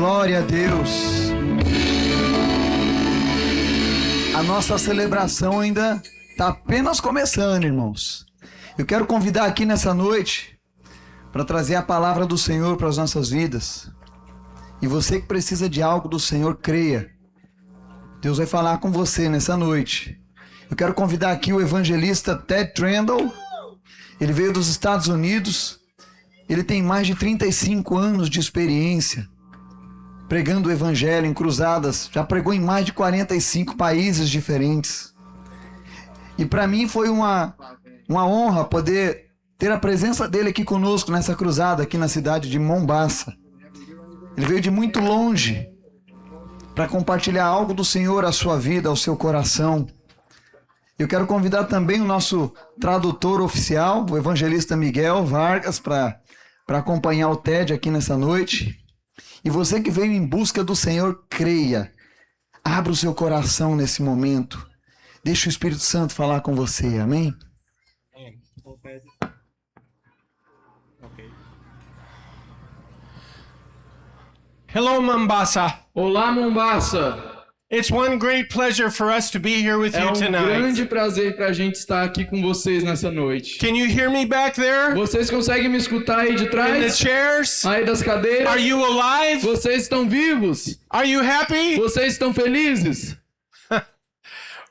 Glória a Deus. A nossa celebração ainda está apenas começando, irmãos. Eu quero convidar aqui nessa noite para trazer a palavra do Senhor para as nossas vidas. E você que precisa de algo do Senhor, creia. Deus vai falar com você nessa noite. Eu quero convidar aqui o evangelista Ted Trendle. Ele veio dos Estados Unidos. Ele tem mais de 35 anos de experiência pregando o evangelho em cruzadas. Já pregou em mais de 45 países diferentes. E para mim foi uma honra poder ter a presença dele aqui conosco nessa cruzada aqui na cidade de Mombasa. Ele veio de muito longe para compartilhar algo do Senhor à sua vida, ao seu coração. Eu quero convidar também o nosso tradutor oficial, o evangelista Miguel Vargas, para acompanhar o Ted aqui nessa noite. E você que veio em busca do Senhor, creia. Abra o seu coração nesse momento. Deixa o Espírito Santo falar com você, amém? Hello, Mombasa. Olá, Mombasa. It's one great pleasure for us to be here with É you tonight. grande prazer para a gente estar aqui com vocês nessa noite. Can you hear me back there? Vocês conseguem me escutar aí de In the trás? chairs? Aí das cadeiras? Are you alive? Vocês estão vivos? Are you happy? Vocês estão felizes?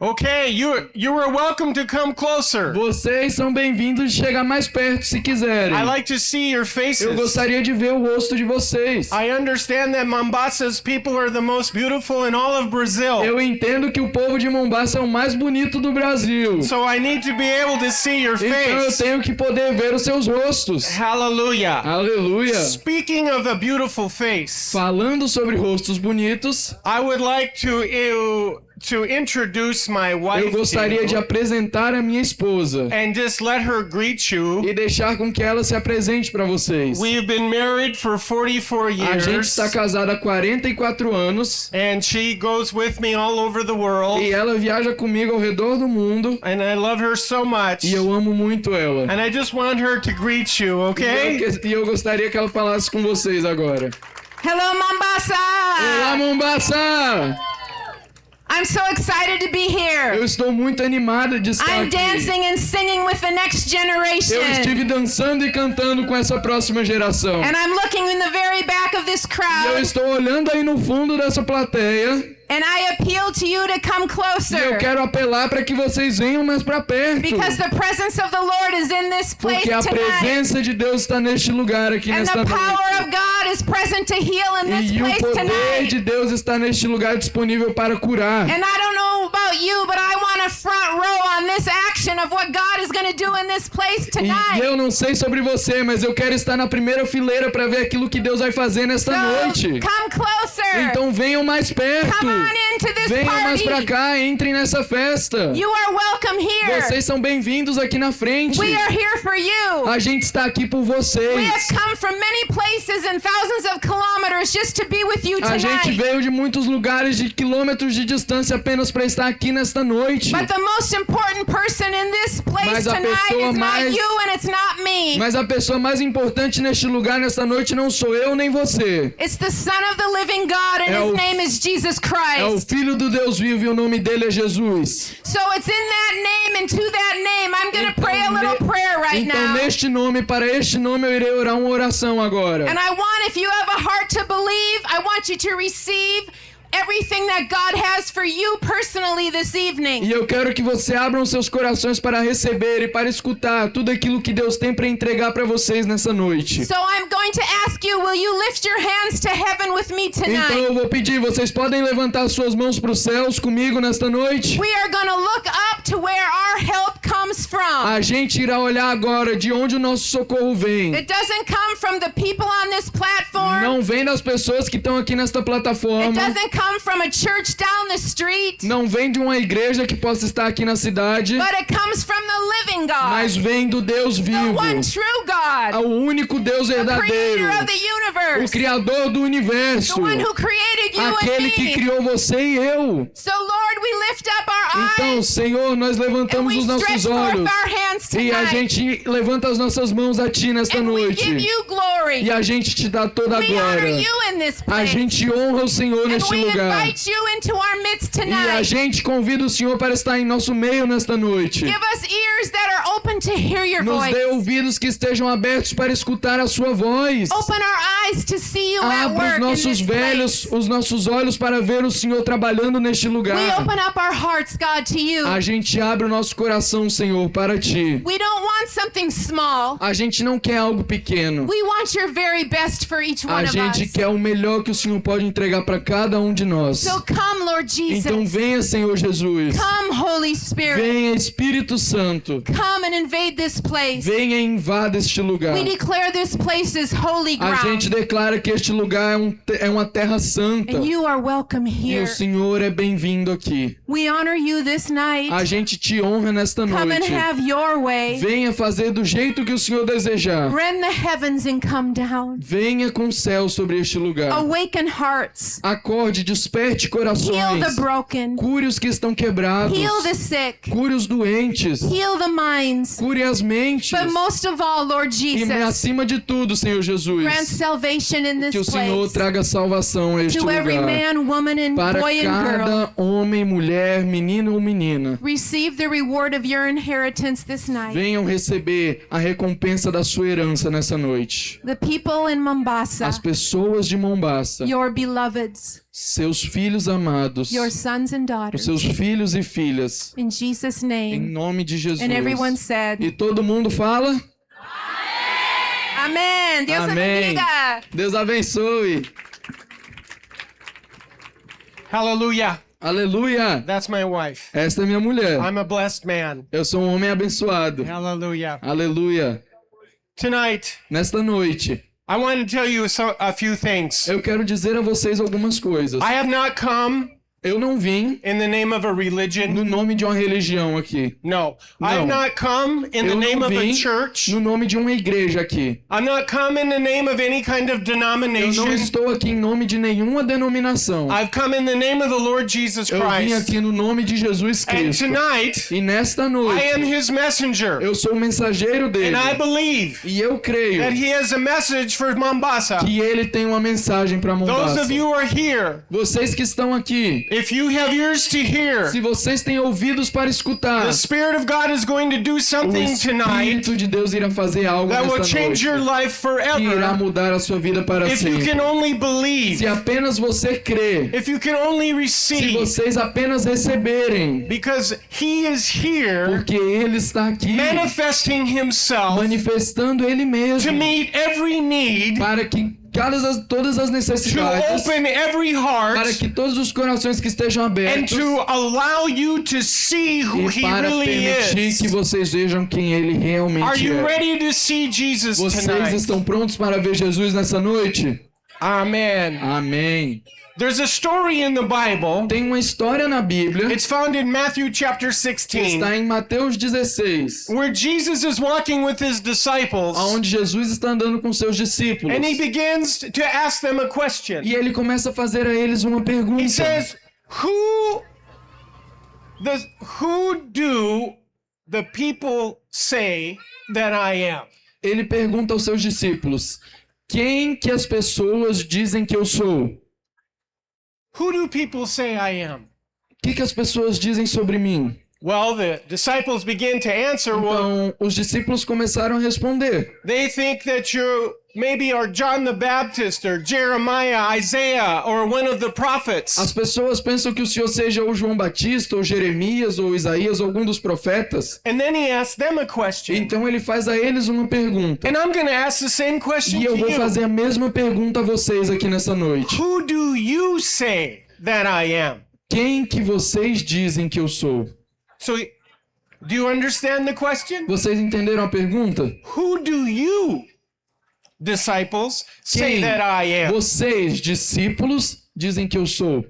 Okay, you are welcome to come closer. Vocês são bem-vindos de chegar mais perto se quiserem. I like to see your faces. Eu gostaria de ver o rosto de vocês. I understand that Mombasa's people are the most beautiful in all of Brazil. Eu entendo que o povo de Mombasa é o mais bonito do Brasil. So I need to be able to see your Então eu face. tenho que poder ver os seus rostos. Hallelujah. Aleluia. Speaking of a beautiful face, Falando sobre rostos bonitos, I would like to introduce my wife eu gostaria to de you apresentar a minha esposa and just let her greet you. e deixar com que ela se apresente para vocês. We've been married for 44 A gente years, está casada há 44 anos and she goes with me all over the world, e ela viaja comigo ao redor do mundo and I love her so much. e eu amo muito ela. And I just want her to greet you, okay? E eu gostaria que ela falasse com vocês agora. Hello, Mombasa! Olá, Mombasa! I'm so excited to be Eu here. estou muito animada de estar I'm aqui. dancing and singing with the next Eu generation. estive dançando e cantando com essa próxima geração. And I'm looking in the very back of this E eu crowd, estou olhando aí no fundo dessa plateia and I appeal to you to come e eu closer. quero apelar para que vocês venham mais para perto. Because the presence of the Lord is in this place Porque a tonight. presença de Deus está neste lugar aqui And nesta the noite. power of God is present to heal in this E o place poder tonight. de Deus está neste lugar disponível para curar. And I don't know about you, but I want a front row on this action of what God is going to do in this place E tonight. eu não sei sobre você, mas eu quero estar na primeira fileira para ver aquilo que Deus vai fazer nesta noite. Come closer. Então venham mais perto. Come on into this Venham mais party. pra cá, entrem nessa festa. You are welcome here. Vocês são bem-vindos aqui na frente. We are here for you. A gente está aqui por We have vocês. come from many places and thousands of kilometers just to be with you A gente tonight. veio de muitos lugares, de quilômetros de distância apenas para estar aqui nesta noite. But the most important person in this place Mas a tonight pessoa is not mais- you and it's not me. Mas a pessoa mais importante neste lugar, nesta noite, não sou eu nem você. It's the Son of the living God and É o- his name is Jesus É o Christ. Filho do Deus vivo e o nome dele é Jesus. So it's in that name and to that name I'm going to pray a little prayer right Então, now. neste nome, para este nome, eu irei orar uma oração agora. And I want, if you have a heart to believe, I want you to receive everything that God has for you personally this evening. E eu quero que você abram seus corações para receber e para escutar tudo aquilo que Deus tem para entregar para vocês nessa noite. So I'm going to ask you, will you lift your hands to heaven with me Então tonight? eu vou pedir, vocês podem levantar suas mãos para os céus comigo nesta noite? We are going to look up to where our help comes from. A gente irá olhar agora de onde o nosso socorro vem. It doesn't come from the people on this platform. Não vem das pessoas que estão aqui nesta It plataforma. doesn't come from a church down the street. Não vem de uma igreja que possa estar aqui na cidade. But it comes from the living God. Mas vem do Deus The vivo. one true God. O único Deus The verdadeiro. creator of the O universe. Criador do universo. The one who created you Aquele and que me. criou você e eu. So Lord, we lift lift up our Então, eyes Senhor, nós and levantamos we os nossos stretch forth olhos our hands e a tonight. gente levanta as nossas mãos a Ti nesta And we noite. give you glory. E a gente te dá toda a We honor glória. you in this A place. gente honra o Senhor And neste we lugar. invite you into our midst E a tonight. gente convida o Senhor para estar em nosso meio nesta noite. Give us ears that are open to hear your Nos voice. dê ouvidos que estejam abertos para escutar a sua voz. Open our eyes to see you at Abra work os in nossos this velhos, place. os nossos olhos para ver o Senhor trabalhando neste We lugar. open up our hearts, God, to you. A gente abre o nosso coração, Senhor, para Ti. We don't want something small. A gente não quer algo pequeno. We want your very best for each A one of gente us. quer o melhor que o Senhor pode entregar para cada um de nós. So come, Lord Jesus. Então venha, Senhor Jesus. Come, Holy Spirit. Venha, Espírito Santo. Come and invade this place. Venha e invada este lugar. We declare this place is holy A gente ground. declara que este lugar é uma terra santa. And you are welcome E here. o Senhor é bem-vindo aqui. We honor you this night. A gente te honra nesta Come and noite. have your way. Venha fazer do jeito que o Senhor desejar. Rend the heavens and come down. Venha com o céu sobre este lugar. Awaken hearts. Acorde, desperte Heal corações. the broken. Cure os que estão quebrados. Heal the sick. Cure os doentes. Heal the minds. Cure as mentes. But most of all, Lord E Jesus, acima de tudo, Senhor Jesus, grant salvation in que o this Senhor place. traga salvação a este To every lugar. man, woman, and Para boy and girl. cada homem, mulher, menino ou menina. Receive the reward of your inheritance this night. Venham receber a recompensa da sua herança nessa noite. The people in Mombasa, As pessoas de Mombasa, your beloveds, seus filhos amados, your sons and os daughters. seus filhos e filhas, In Jesus' em name. nome de Jesus. And everyone said, E todo mundo fala? Amém. Deus Amém. bendiga. Deus abençoe. Hallelujah. Aleluia. That's my wife. Esta é minha mulher. I'm a blessed man. Eu sou um homem abençoado. Hallelujah. Aleluia. Tonight, Nesta noite, I want to tell you a few things. eu quero dizer a vocês algumas coisas. I have not come Eu não vim in the name of a religion. no nome de uma religião aqui. No. I have No. not come in the Eu name não of a vim church. no nome de uma igreja aqui. I'm not come in the name of any kind of Eu não denomination. estou aqui em nome de nenhuma denominação. I've come in the name of the Lord Jesus Eu vim Christ. aqui no nome de Jesus And Cristo. tonight, E nesta I am noite, his messenger. eu sou o mensageiro dele. And I believe E eu creio that he has a message for Mombasa. que ele tem uma mensagem para Those Mombasa. of you who are here, Vocês que estão aqui, if you have ears to hear, se vocês têm ouvidos para escutar, the Spirit of God is going to do o something tonight Espírito de Deus irá fazer algo that will nesta change noite your life que irá forever mudar a sua vida para if you sempre. can only believe, Se apenas você crer, if you can only se receive, vocês apenas receberem, because he is here porque Ele está aqui manifesting himself manifestando Ele to mesmo meet every need, para que todas as to necessidades, open every para heart, que todos os corações que estejam and abertos to allow you to see who e he para really permitir is. que vocês vejam quem Ele Are realmente you é. ready to see Jesus Vocês tonight? estão prontos para ver Jesus nessa noite? Amen. Amém. There's a story in the Bible. Tem uma história na Bíblia, It's found in Matthew chapter que 16, está em Mateus 16, where Jesus is walking with his disciples, onde Jesus está andando com seus discípulos. and he begins to ask them a question. E ele começa a fazer a eles uma pergunta. He says, Who do the people say that I am? Ele pergunta aos seus discípulos: quem que as pessoas dizem que eu sou? Who do people say I am? O que as pessoas dizem sobre mim? Well, the disciples begin to answer, well, Então, os discípulos começaram a responder. they think that you maybe are John the Baptist or Jeremiah, Isaiah, or one of the prophets. As pessoas pensam que o Senhor seja o João Batista, ou Jeremias, ou Isaías, ou algum dos profetas. And then he asks them a question. Então ele faz a eles uma pergunta. And I'm going to ask the same question E eu to vou you. fazer a mesma pergunta a vocês aqui nessa noite. Who do you say that I am? Quem que vocês dizem que eu sou? So, do you understand the question? Vocês entenderam a pergunta? Who do you, disciples, say Quem that I am? vocês, discípulos, dizem que eu sou?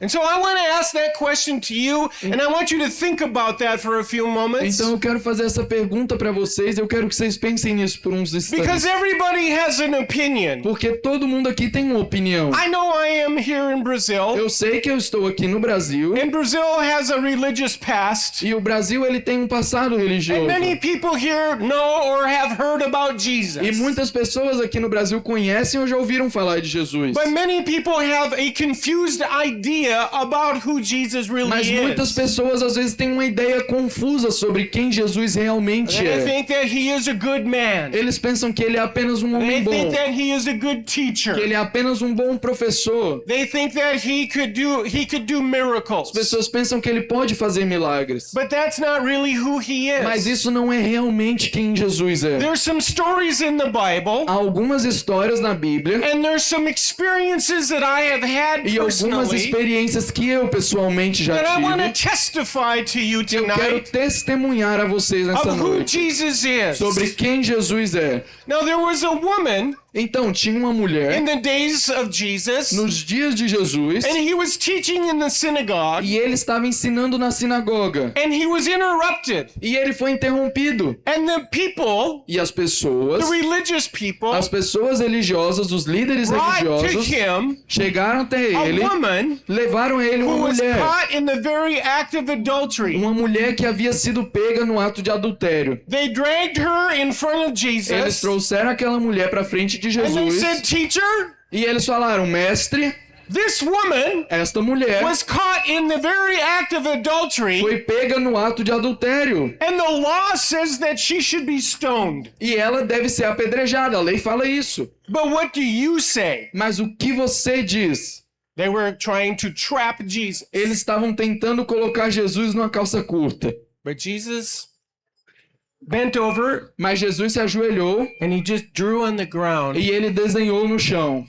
And so I want to ask that question to you, and I want you to think about that for a few moments. Então eu quero fazer essa pergunta para vocês, eu quero que vocês pensem nisso por uns Because instantes. everybody has an opinion. Porque todo mundo aqui tem uma opinião. I know I am here in Brazil, Eu sei que eu estou aqui no Brasil, and Brazil has a religious past. e o Brasil ele tem um passado religioso. And many people here know or have heard about Jesus. E muitas pessoas aqui no Brasil conhecem ou já ouviram falar de Jesus. But many people have a confused idea about who Jesus really Mas muitas is. pessoas às vezes têm uma ideia confusa sobre quem Jesus realmente They é. think that he is a good man. Eles pensam que ele é apenas um They homem bom, think that he is a good teacher. que ele é apenas um bom professor. They think that he could do miracles. As pessoas pensam que ele pode fazer milagres. But that's not really who he Mas is. isso não é realmente quem Jesus é. There's some stories in the Bible, Há algumas histórias na Bíblia and there's some experiences that I have had e algumas personally experiências que eu pessoalmente já that I want to tive. testify to you Eu quero tonight testemunhar a vocês nessa of who noite Jesus is. sobre quem Jesus é. Now there was a woman Então, tinha uma mulher in the days of Jesus, nos dias de Jesus and he was teaching in the synagogue, e ele estava ensinando na sinagoga. and he was interrupted. E ele foi interrompido. And the people, E as pessoas, the religious people, as pessoas religiosas, os líderes brought to religiosos, him chegaram até a ele, woman levaram a ele who uma was mulher. caught in the very act of adultery. Uma mulher que havia sido pega no ato de adultério. They dragged her in front of Eles Jesus, trouxeram aquela mulher para frente de and they Jesus. said, "Teacher, E eles falaram, mestre, this woman esta mulher was caught in the very act of adultery, foi pega no ato de adultério. and the law says that she should be stoned. E ela deve ser apedrejada. A lei fala isso. But what do you say?" Mas o que você diz? They were trying to trap Jesus. Eles estavam tentando colocar Jesus numa calça curta. But Jesus bent over Mas Jesus se ajoelhou and he just drew on the ground. e ele desenhou no chão.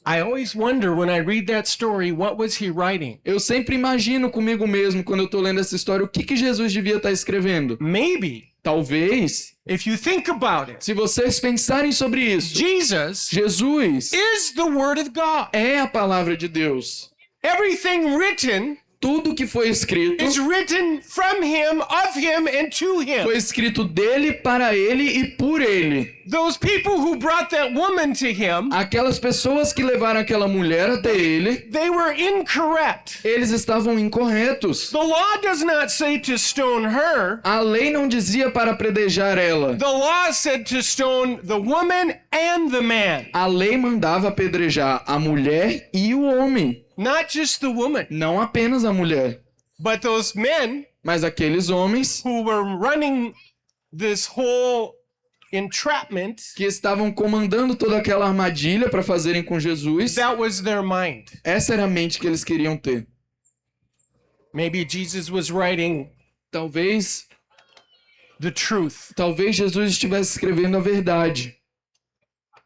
I always wonder when I read that story, what was he writing? Eu sempre imagino comigo mesmo, quando eu tô lendo essa história, o que Jesus devia estar escrevendo. Maybe, Talvez, if you think about it, se vocês pensarem sobre isso, Jesus Jesus is the Word of God. é a palavra de Deus. Everything written Tudo que foi escrito is written from him, of him, and to him. foi escrito dele, para ele e por ele. Those people who brought that woman to him, Aquelas pessoas que levaram aquela mulher até ele, they were incorrect. eles estavam incorretos. The law does not say to stone her. A lei não dizia para apedrejar ela. The law said to stone the woman and the man, A lei mandava apedrejar a mulher e o homem. not just the woman, Não apenas a mulher, but those men mas aqueles homens who were running this whole entrapment. que estavam comandando toda aquela armadilha para fazerem com Jesus. That was their mind. Essa era a mente que eles queriam ter. Maybe Jesus was writing Talvez the truth. Jesus estivesse escrevendo a verdade.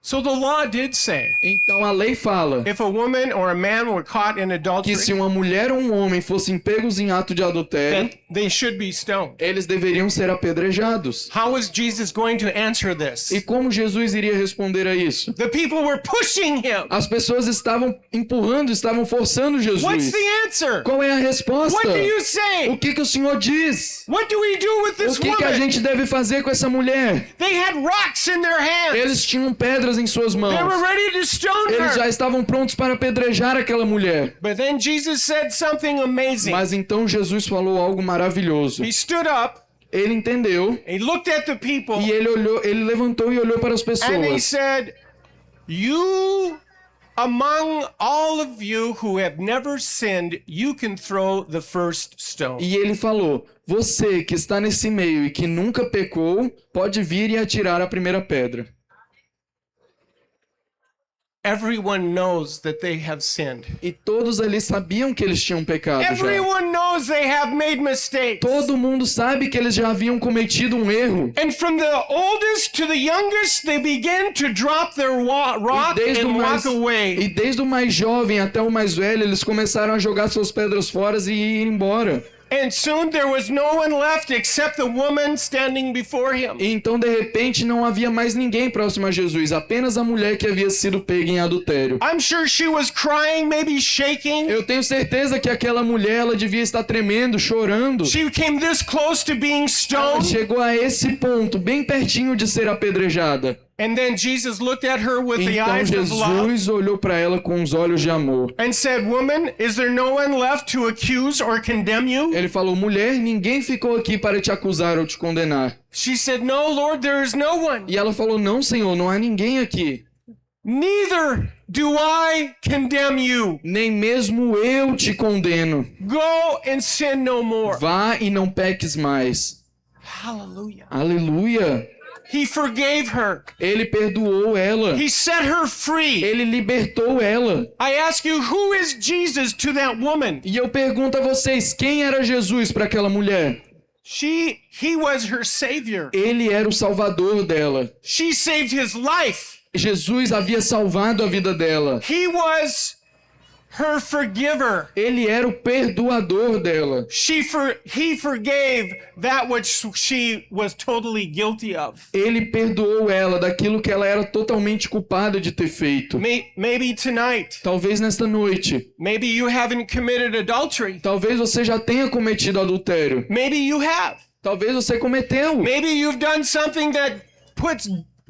So the law did say, Então a lei fala if a woman or a man were caught in que adultery, se uma mulher ou um homem fossem pegos em ato de adultério, then they should be stoned. eles deveriam ser apedrejados. How was Jesus going to answer this? E como Jesus iria responder a isso? The people were pushing him. As pessoas estavam empurrando, estavam forçando What's Jesus. the answer? Qual é a resposta? What do you O say? que o Senhor diz? What do we do with this O que a woman? gente deve fazer com essa mulher? They had rocks in their hands. Eles tinham pedras em suas They were mãos. ready to stone Eles já her. estavam prontos para apedrejar aquela mulher. But then Jesus said something amazing. Mas então Jesus falou algo maravilhoso. He stood up, Ele entendeu he looked at the people, e ele levantou e olhou para as and he pessoas. said, "You, among all of you who have never sinned, you can throw the first stone." E ele falou: você que está nesse meio e que nunca pecou, pode vir e atirar a primeira pedra. Everyone knows that they have sinned. E todos ali sabiam que eles tinham pecado já. Everyone knows they have made mistakes. Todo mundo sabe que eles já haviam cometido um erro. And from the oldest to the youngest, they began to drop their rock E and walk away. desde o mais jovem até o mais velho, eles começaram a jogar suas pedras fora e ir embora. And soon there was no one left except the woman standing before him. E então, de repente, não havia mais ninguém próximo a Jesus, apenas a mulher que havia sido pega em adultério. I'm sure she was crying, maybe shaking. Eu tenho certeza que aquela mulher, ela devia estar tremendo, chorando. She came this close to being Ela stoned. chegou a esse ponto, bem pertinho de ser apedrejada. And then Jesus looked at her with the Então eyes of love Jesus olhou para ela com os olhos de amor. and said, "Woman, is there no one left to accuse or condemn you?" Ele falou: mulher, ninguém ficou aqui para te acusar ou te condenar. She said, "No, Lord, there is no one. E ela falou: não, Senhor, não há ninguém aqui. Neither do I condemn you. Nem mesmo eu te condeno. Go and sin no more." Vá e não peques mais. Hallelujah. Aleluia. He forgave her. Ele perdoou ela. He set her free. Ele libertou ela. I ask you, who is Jesus to that woman? E eu pergunto a vocês, quem era Jesus para aquela mulher? He was her savior. Ele era o salvador dela. She saved his life. Jesus havia salvado a vida dela. He was her forgiver. Ele era o perdoador dela. He forgave that which she was totally guilty of. Ele perdoou ela daquilo que ela era totalmente culpada de ter feito. Maybe tonight, Talvez nesta noite. maybe you haven't committed adultery. Talvez você já tenha cometido adultério. Maybe you have. Talvez você cometeu. Maybe you've done something that puts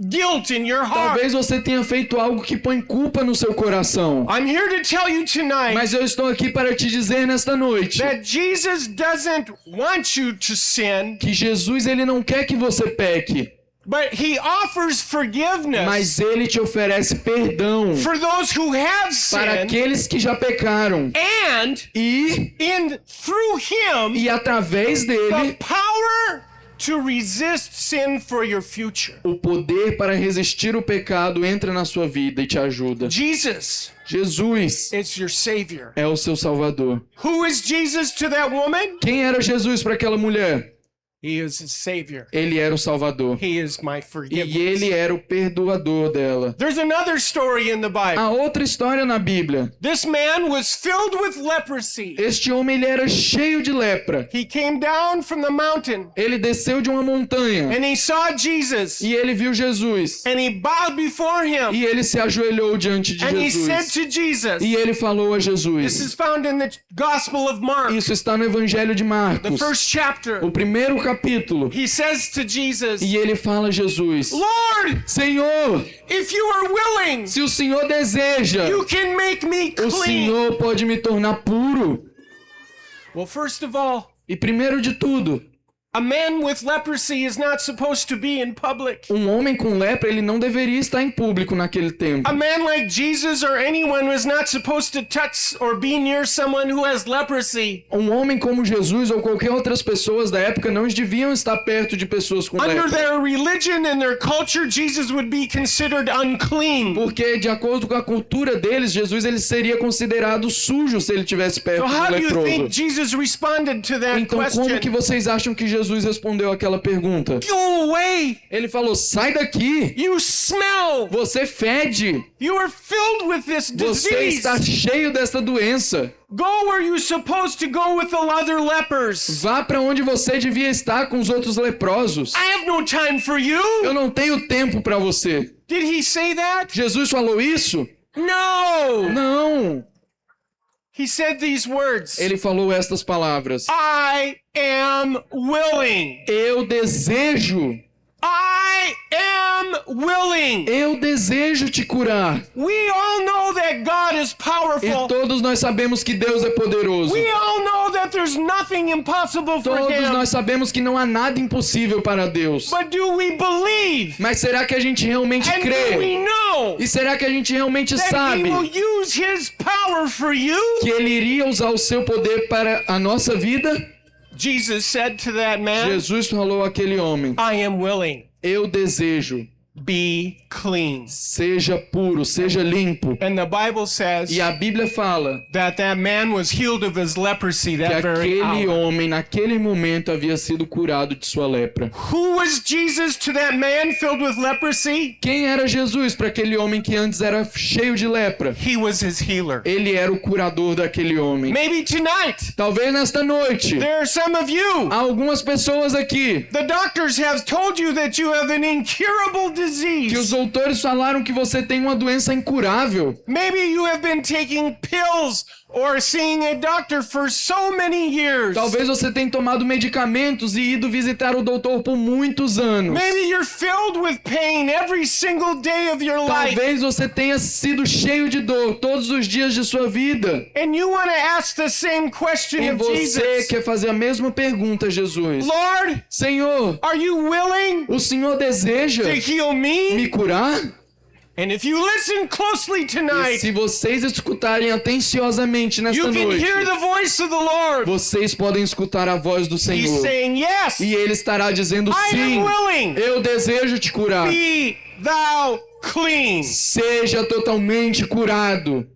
guilt in your heart. Talvez você tenha feito algo que põe culpa no seu coração. I'm here to tell you tonight Mas eu estou aqui para te dizer nesta noite that Jesus doesn't want you to sin, que Jesus, ele não quer que você peque, but he offers forgiveness mas ele te oferece perdão for those who have para sinned, aqueles que já pecaram. and through him através the dele power to resist sin for your future. o poder para resistir o pecado entra na sua vida e te ajuda. Jesus Jesus is your savior. é o seu salvador. Who is Jesus to that woman? Quem era Jesus para aquela mulher? He is a savior. Ele era o salvador. He is my E forgiveness. ele era o perdoador dela. There's another story in the Bible. Há outra história na Bíblia. This man was filled with leprosy. Este homem, ele era cheio de lepra. He came down from the mountain Ele desceu de uma montanha and he saw Jesus e ele viu Jesus. and he bowed before him E ele se ajoelhou diante de and he said Jesus. to Jesus, E ele falou a this is Jesus. found in the Gospel of Mark, Isso está no Evangelho de the Marcos, first chapter. o primeiro capítulo. He says to Jesus, E ele fala a Jesus: Lord, Senhor, if you are willing, se o Senhor deseja, you can make me o clean. Senhor pode me tornar puro. Well, first of all, E primeiro de tudo, a man with leprosy is not supposed to be in public. homem com lepra, ele não deveria estar em público naquele tempo. A man like Jesus or anyone was not supposed to touch or be near someone who has leprosy. Homem como Jesus ou qualquer outras pessoas da época não deviam estar perto de pessoas com Under lepra. their religion and their culture, Jesus would be considered unclean. Porque de acordo com a cultura deles, Jesus ele seria considerado sujo se ele estivesse perto So do how do you think leproso. Jesus responded to that Então como que question? vocês acham que Jesus respondeu aquela pergunta? Go away! Ele falou: sai daqui! You smell! Você fede! You are filled with this Você disease! está cheio dessa doença! Go where you're supposed to go with the other lepers! Vá para onde você devia estar com os outros leprosos. I have no time for you! Eu não tenho tempo para você. Did he say that? Jesus falou isso? No! Não! He said these words. Ele falou estas palavras: I am willing. eu desejo, I am willing. eu desejo te curar. We all know that God is E powerful. todos nós sabemos que Deus é poderoso. We all know that there's nothing impossible for Todos him. nós sabemos que não há nada impossível para Deus. But do we believe? Mas será que a gente realmente And do we crê? know E será que a gente realmente that he sabe will use his power for you? que Ele iria usar o seu poder para a nossa vida? Jesus said to that man, Jesus falou àquele homem: I am willing. eu desejo. be clean. Seja puro, seja limpo. And the Bible says E a Bíblia fala that man was healed of his leprosy que that very aquele hour. homem, naquele momento, havia sido curado de sua lepra. Who was Jesus to that man filled with leprosy? Quem era Jesus para aquele homem que antes era cheio de lepra? He was his healer. Ele era o curador daquele homem. Maybe tonight Talvez nesta noite, there are some of you. há algumas pessoas aqui The doctors have told you that you have an incurable que os disease. doutores falaram que você tem uma doença incurável. Maybe you have been taking pills or seeing a doctor for so many years. Talvez você tenha tomado medicamentos e ido visitar o doutor por muitos anos. Maybe you're filled with pain every single day of your life. Talvez você tenha sido cheio de dor todos os dias de sua vida. And you want to ask the same question E of você Jesus. quer fazer a mesma pergunta a Jesus. Lord, Senhor, are you willing o Senhor deseja to heal me me? curar? And if you listen closely E tonight, se vocês escutarem atenciosamente nesta you can noite, hear the voice of the Lord. vocês podem escutar a voz do He's Senhor. saying, yes, E Ele estará dizendo I sim. am willing. Eu desejo te curar. Be thou clean. Seja totalmente curado.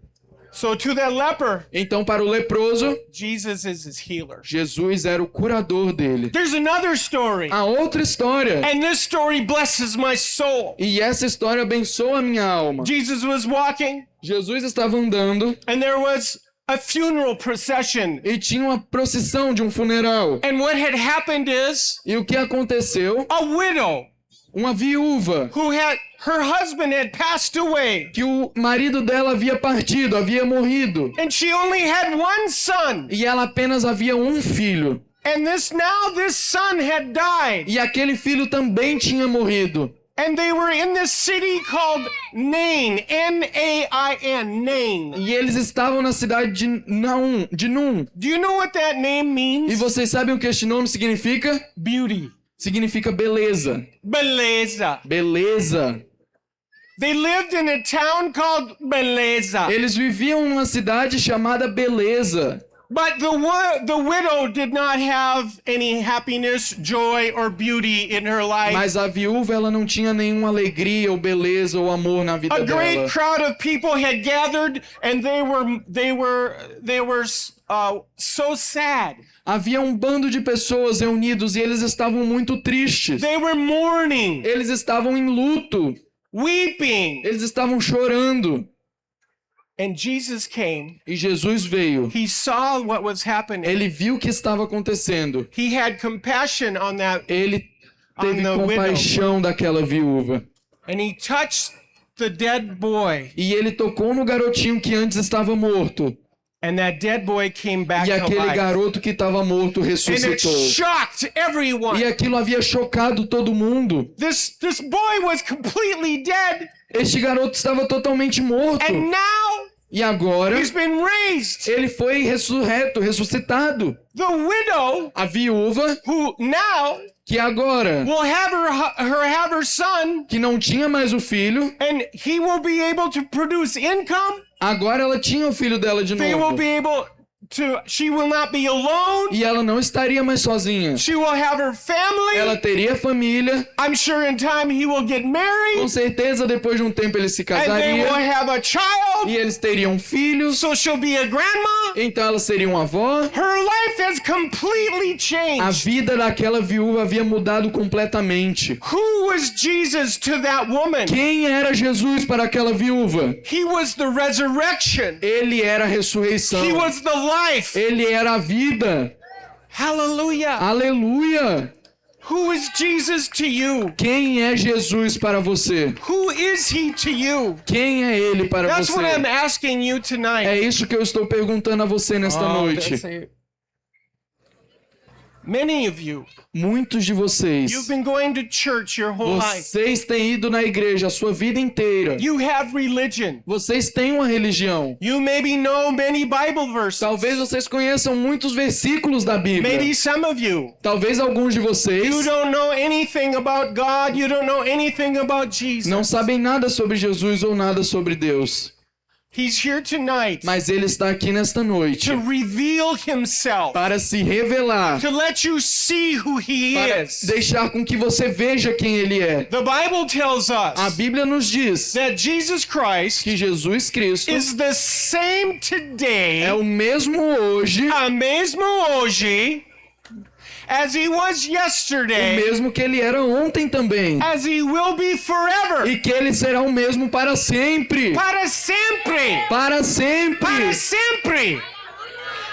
So to that leper, Então, para o leproso, Jesus is his healer. Jesus era o curador dele. There's another story. A outra história, And this story blesses my soul. e essa história abençoa a minha alma. Jesus was walking, Jesus estava andando and there was a funeral procession. e tinha uma procissão de um funeral. And what had happened is E o que aconteceu? a widow Uma viúva, who had her husband had passed away, que o marido dela havia partido, havia morrido. and she only had one son. E ela apenas havia um filho. And this son had died. E aquele filho também tinha morrido. And they were in this city called Nain, N-A-I-N, Nain. E eles estavam na cidade de Num. Do you know what that name E means? vocês sabem o que este nome significa? Beauty. Significa beleza. Beleza. Beleza. They lived in a town called Beleza. Eles viviam numa cidade chamada Beleza. But the widow did not have any happiness, joy, or beauty in her life. Mas a viúva, ela não tinha nenhuma alegria ou beleza ou amor na vida A great dela. crowd of people had gathered, and they were so sad. Havia um bando de pessoas reunidos e eles estavam muito tristes. They were mourning, Eles estavam em luto. weeping. Eles estavam chorando. And Jesus came. E Jesus veio. He saw what was happening. Ele viu o que estava acontecendo. He had compassion on that, Ele teve On the compaixão daquela viúva. and he touched the dead boy. E ele tocou no garotinho que antes estava morto. And that dead boy came back E to aquele life. garoto que estava morto And it ressuscitou. shocked everyone. E aquilo havia chocado todo mundo. This boy was completely dead, Este garoto estava totalmente morto. and now E agora he's been raised. ele foi ressuscitado. The widow, A viúva, who now que agora will have her son, que não tinha mais o filho, and he will be able to produce income. agora ela tinha o filho dela de They will novo. be able to. She will not be alone. E ela não estaria mais sozinha. She will have her family. Ela teria família. I'm sure in time he will get Com married, certeza, depois de um tempo ele se and they will casaria. have a child. E eles teriam filhos. So she'll be a grandma. Então ela seria uma avó. Her life has completely A changed. vida daquela viúva havia mudado completamente. Who was Jesus to that woman? Quem era Jesus para aquela viúva? He was the resurrection. Ele era a ressurreição. He was the life. Ele era a vida. Hallelujah. Aleluia! Who is Jesus to you? Quem é Jesus para você? Who is he to you? Quem é ele para That's what I'm você? asking you tonight. É isso que eu estou perguntando a você nesta Oh, noite. that's it. Many of you, Muitos de vocês, you've been going to church your whole life. vocês têm ido na igreja a sua vida inteira. You have religion. Vocês têm uma religião. You maybe know many Bible verses. Talvez vocês conheçam muitos versículos da Bíblia. Maybe some of you. Talvez alguns de vocês You don't know anything about God. You don't know anything about Jesus. não sabem nada sobre Jesus ou nada sobre Deus. He's here tonight Mas ele está aqui nesta noite to reveal himself, para se revelar, to let you see who he para is. deixar com que você veja quem ele é. The Bible tells A us Bíblia nos diz that Jesus Christ que Jesus Cristo is the same today, é o mesmo hoje, a mesmo hoje, as he was o yesterday, mesmo que ele era ontem também, as he will be forever. e que ele será o mesmo para sempre. Para sempre. Para sempre. Para sempre.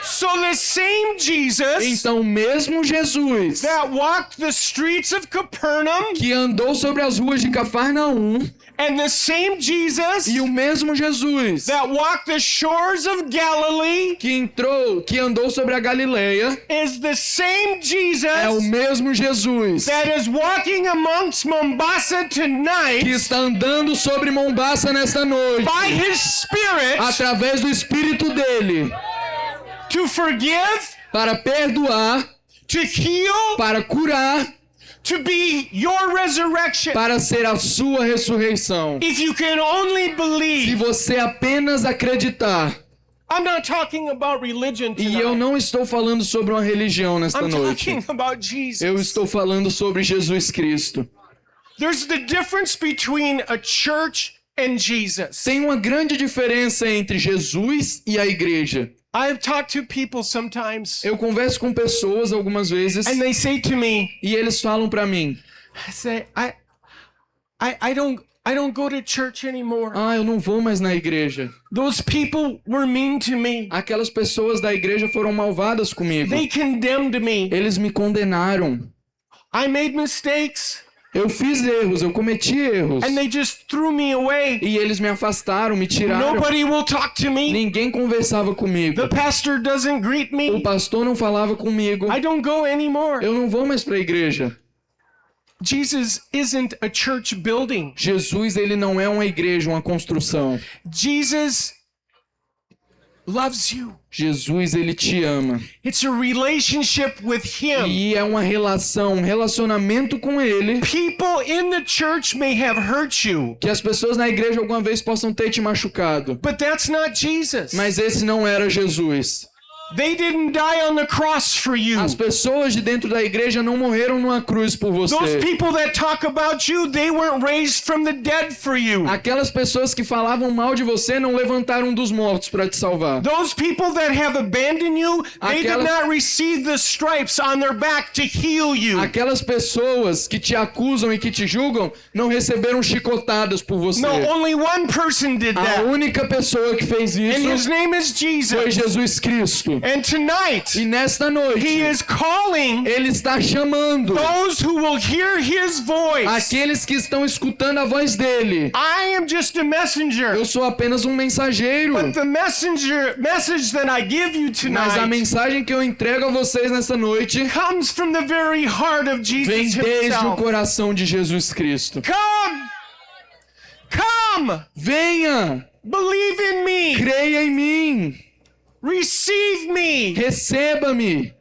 So the same Jesus Então, o mesmo Jesus that walked the streets of Capernaum, que andou sobre as ruas de Cafarnaum, and the same Jesus e o mesmo Jesus that walked the shores of Galilee, que andou sobre a Galileia, is the same é o Jesus mesmo Jesus that is walking amongst Mombasa que tonight está andando sobre Mombasa nesta noite, by his Spirit através do Espírito dele, to forgive, para perdoar, to heal, para curar, to be your resurrection. para ser a sua ressurreição. If you can only Se believe. você apenas acreditar, I'm not talking about religion e eu tonight. não estou falando sobre uma religião nesta I'm noite, talking about Jesus. eu estou falando sobre Jesus Cristo. There's the difference between a church and Jesus. Tem uma grande diferença entre Jesus e a igreja. I've talked to people sometimes, Eu converso com pessoas algumas vezes and they say to me, e eles falam pra mim: I say, I don't go to church anymore. "Ah, eu não vou mais na igreja. Those people were mean to me. Aquelas pessoas da igreja foram malvadas comigo. They condemned me. Eles me condenaram. I made mistakes, Eu fiz erros, eu cometi erros. and they just threw me away. E eles me afastaram, me tiraram. Nobody will talk to me. Ninguém conversava comigo. The pastor doesn't greet O me. pastor não falava comigo. I don't go anymore." Eu não vou mais pra igreja. Jesus isn't a church building. Jesus, ele não é uma igreja, uma construção. Jesus loves you. Jesus, ele te ama. It's a relationship with him. E é uma relação, um relacionamento com ele, People in the church may have hurt you, que as pessoas na igreja alguma vez possam ter te machucado. but that's not Jesus. Mas esse não era Jesus. They didn't die on the cross for you. As pessoas de dentro da igreja não morreram numa cruz por Those você. people that talk about you, they weren't raised from the dead for you. Aquelas pessoas que falavam mal de você não levantaram dos mortos para te salvar. Those people that have abandoned you, they did Aquelas- not receive the stripes on their back to heal you. Aquelas pessoas que te acusam e que te julgam não receberam chicotadas por você. No, only one person did A that. única pessoa que fez And his isso name is foi Jesus. Jesus Cristo. And tonight, E nesta he noite, is calling ele está chamando those who will hear his voice. aqueles que estão escutando a voz dele. I am just a messenger. Eu sou apenas um mensageiro. But the message that I give you Mas a tonight mensagem que eu entrego a vocês nessa noite comes from the very heart of vem Jesus desde o himself. coração de Jesus Cristo. Come, Venha, believe in me, creia em mim, receive me. receba-me.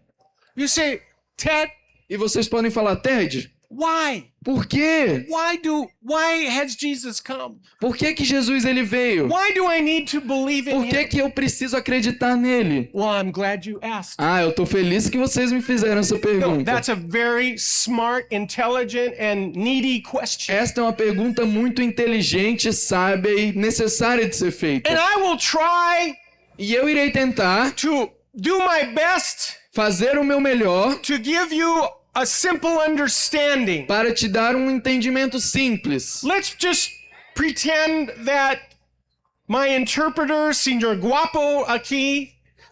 You say, Ted, E vocês podem falar: Ted, why? por quê? Why has Jesus come? Por que que Jesus ele veio? Why do I need to believe in Por que him? que eu preciso acreditar nele? Well, I'm glad you asked. Ah, eu tô feliz que vocês me fizeram essa No, pergunta. that's a very smart, intelligent, and needy question. Esta é uma pergunta muito inteligente, sábia e necessária de ser feita. And I will try E eu irei tentar to do my best fazer o meu melhor to give you a simple understanding. para te dar um entendimento simples. Let's just pretend that my interpreter, Senor Guapo aqui,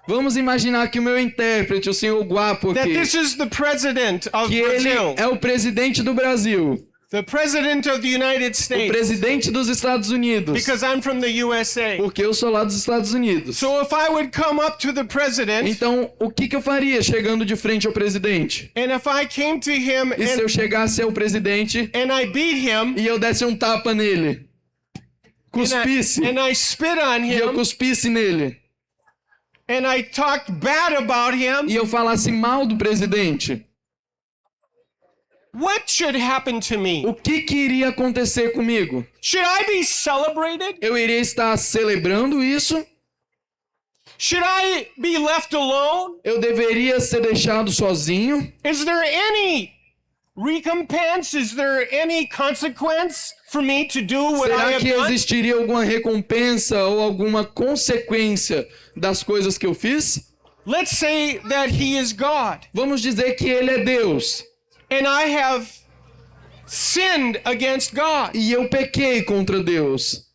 Vamos imaginar que o meu intérprete, o senhor Guapo that aqui, this is the president of que ele Brazil, é o presidente do Brasil, the president of the United o States, presidente dos Estados Unidos, because I'm from the USA. porque eu sou lá dos Estados Unidos. So if I would come up to the president, Então, o que que eu faria chegando de frente ao presidente? and if I came to him E se eu chegasse ao presidente and I beat him, e eu desse um tapa nele? Cuspisse. and I spit on E eu him, cuspisse nele. and I talked bad about him, E eu falasse mal do presidente. What should happen to me? O que iria acontecer comigo? Should I be celebrated? Eu iria estar celebrando isso? Should I be left alone? Eu deveria ser deixado sozinho? Is there any recompense? Is there any consequence for me to do what I Será have que done? existiria alguma recompensa ou alguma consequência das coisas que eu fiz? Let's say that he is God Vamos dizer que ele é Deus and I have sinned against God. e eu pequei contra Deus.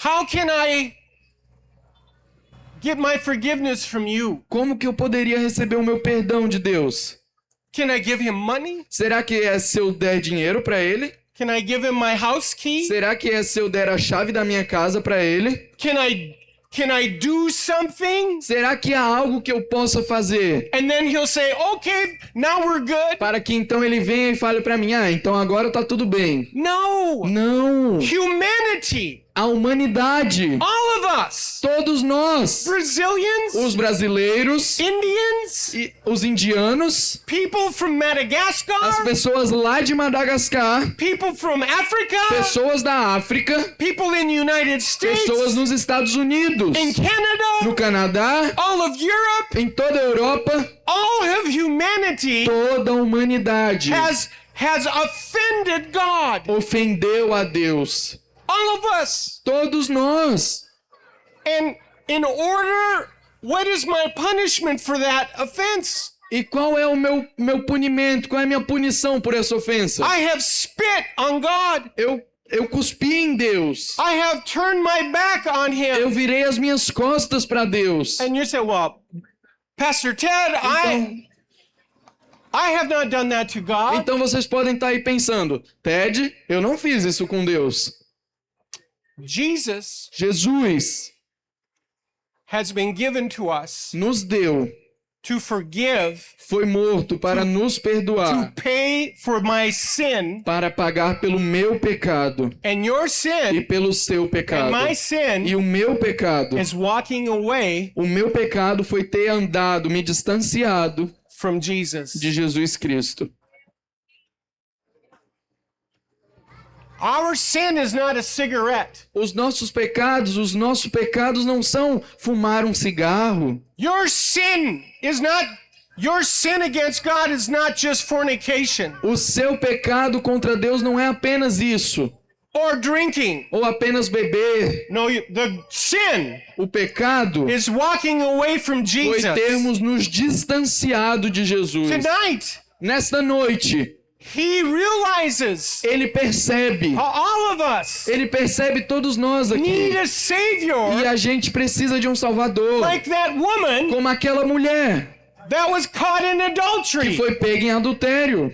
How can I get my forgiveness from you? Como que eu poderia receber o meu perdão de Deus? Can I give him money? Será que é se eu der dinheiro para ele? Can I give him my house key? Será que é se eu der a chave da minha casa para ele? Can I do something? Será que há algo que eu possa fazer And then he'll say, "Okay, now we're good." para que então ele venha e fale para mim: "Ah, então agora tá tudo bem"? No. Não! Humanity. A humanidade, All of us. todos nós, Brazilians, os brasileiros, Indians, e os indianos, people from as Madagascar, pessoas lá de Madagascar, people from Africa, pessoas da África, people in the United States, pessoas nos Estados Unidos, in Canada, no Canadá, all of Europe, em toda a Europa, all of humanity toda a humanidade has offended God. ofendeu a Deus. All of us. Todos nós. And in order, what is my punishment for that offense? E qual é o meu punimento? Qual é a minha punição por essa ofensa? I have spit on God. Eu cuspi em Deus. I have turned my back on Eu him. virei as minhas costas para Deus. And you say, well, Pastor Ted, I have not done that to God. Então vocês podem estar aí pensando: Ted, eu não fiz isso com Deus. Jesus Jesus has been given to us nos deu, to forgive, foi morto para nos to perdoar, pay for my sin, para pagar pelo meu pecado and your e sin pelo seu and pecado. my E sin o meu pecado, is walking away o meu pecado foi ter andado, me distanciado from Jesus. de Jesus Cristo. Our sin is not a cigarette. Os nossos pecados não são fumar um cigarro. Your sin against God is not just fornication O seu pecado contra Deus não é apenas isso, or drinking. ou apenas beber. No, the sin O pecado is walking away from foi Jesus. termos nos distanciado de Jesus. Tonight, Nesta noite, he realizes ele percebe, all of us ele percebe todos nós aqui. need a E savior a gente precisa de um Salvador, like that woman como aquela mulher that was caught in que adultery. foi pega em adultério.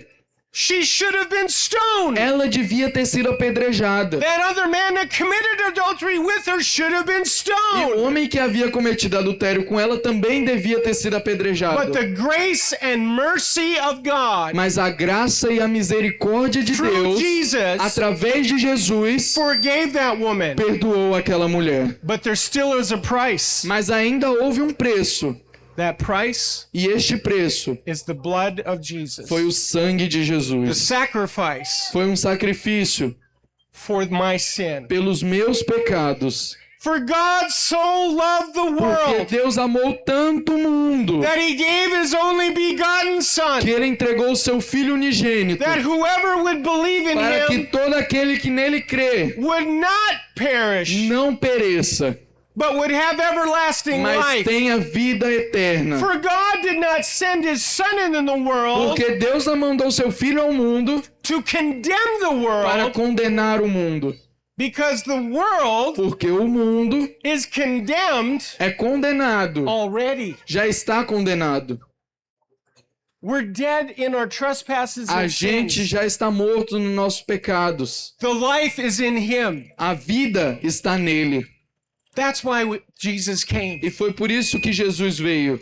She should have been stoned. Ela devia ter sido apedrejada. That other man that committed adultery with her should have been E o stoned. homem que havia cometido adultério com ela também devia ter sido apedrejado. But the grace and mercy of God Mas a graça e a misericórdia de through Deus, Jesus através de Jesus, forgave that woman. perdoou aquela mulher. But there still is a price. Mas ainda houve um preço. That price E este preço is the blood of Jesus. foi o sangue de The Jesus. sacrifice Foi um sacrifício for my sin. pelos meus pecados. For God so loved the Porque world Deus amou tanto o mundo that he gave his only begotten Son, que ele entregou o seu Filho unigênito that whoever would believe in para que him todo aquele que nele crê would not perish, não pereça, but would have everlasting mas life. tenha vida eterna. For God did not send his Son into the world Porque Deus não mandou seu Filho ao mundo to condemn the para world, condenar o mundo. because the world Porque o mundo is condemned é condenado, already. já está condenado. We're dead in our trespasses A and gente sins. já está morto nos nossos pecados. The life is in him. A vida está nele. That's why Jesus came. E foi por isso que Jesus veio.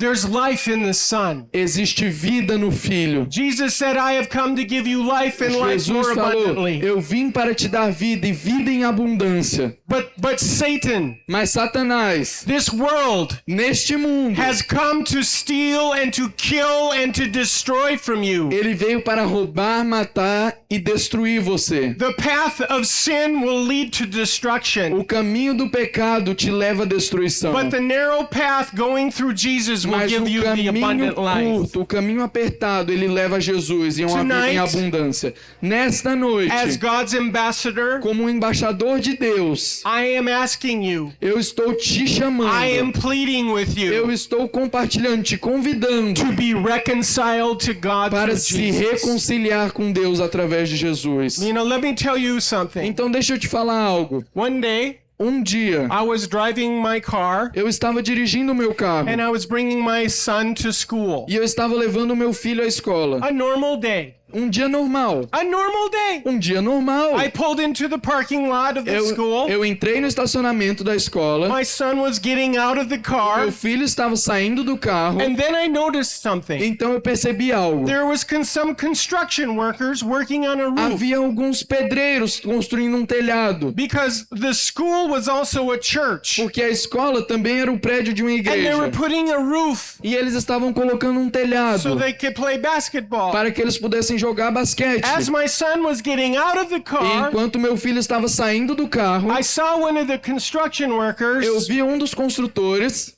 There's life in the Son. Existe vida no Filho. Jesus said, I have come to give you life and life Jesus more falou, abundantly. eu vim para te dar vida e vida em abundância. But Satan, Mas Satanás, this world, neste mundo, has come to steal and to kill and to destroy from you. ele veio para roubar, matar e destruir você. The path of sin will lead to destruction. O caminho do pecado te leva à destruição. But the narrow path going through Jesus will Mas give o you the caminho abundant life. curto, o caminho apertado, ele leva a Jesus em uma vida em Tonight, abundância. Nesta noite, As God's ambassador, como um embaixador de Deus, I am asking you, eu estou te chamando. I am pleading with Eu you estou compartilhando, te convidando to be reconciled to God para through se Jesus. reconciliar com Deus através de Jesus. You know, let me tell you something. Então deixa eu te falar algo. One day, Um dia, I was driving my car eu estava dirigindo o meu carro and I was bringing my son to school. e eu estava levando o meu filho à escola. A normal day. Um dia normal. A normal day. Um dia normal. I pulled into the parking lot of the school. Eu entrei no estacionamento da escola. My son was getting out of the Meu car. filho estava saindo do carro. And then I noticed something. Então eu percebi algo. There was some construction workers working on a roof. Havia alguns pedreiros construindo um telhado. Because the school was also a church. Porque a escola também era um prédio de uma And they igreja. were putting a roof E eles estavam colocando um so telhado they could play basketball. para que eles pudessem jogar basquete. As my son was getting out of the E car, enquanto meu filho estava saindo do carro, I saw one of the construction eu workers vi um dos construtores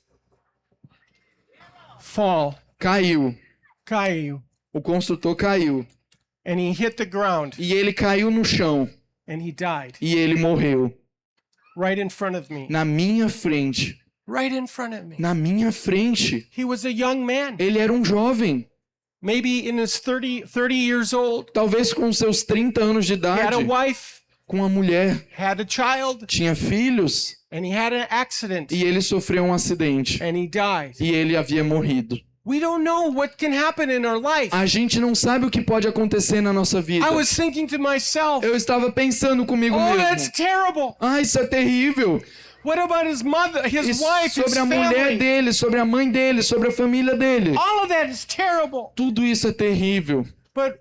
fall. caiu. Caiu. O construtor caiu. And he hit the ground E ele caiu no chão. and he died E ele morreu. right in front of me. Na minha frente. Right in front of me. Na minha frente. He was a young man, Ele era um jovem. maybe in his 30 years old. Talvez com seus 30 anos de He had a idade. wife, Com uma mulher. had a child, Tinha filhos. and he had an accident E ele sofreu um acidente. and he died. E ele havia morrido. We don't know what can happen in our life. A gente não sabe o que pode acontecer na nossa vida. I was thinking to myself, Eu estava pensando comigo oh, that's mesmo. terrible. Ah, isso é terrível. What about his mother, his E wife, his sobre a mulher family? dele, sobre a mãe dele, sobre a família dele. All of that is terrible. Tudo isso é terrível. But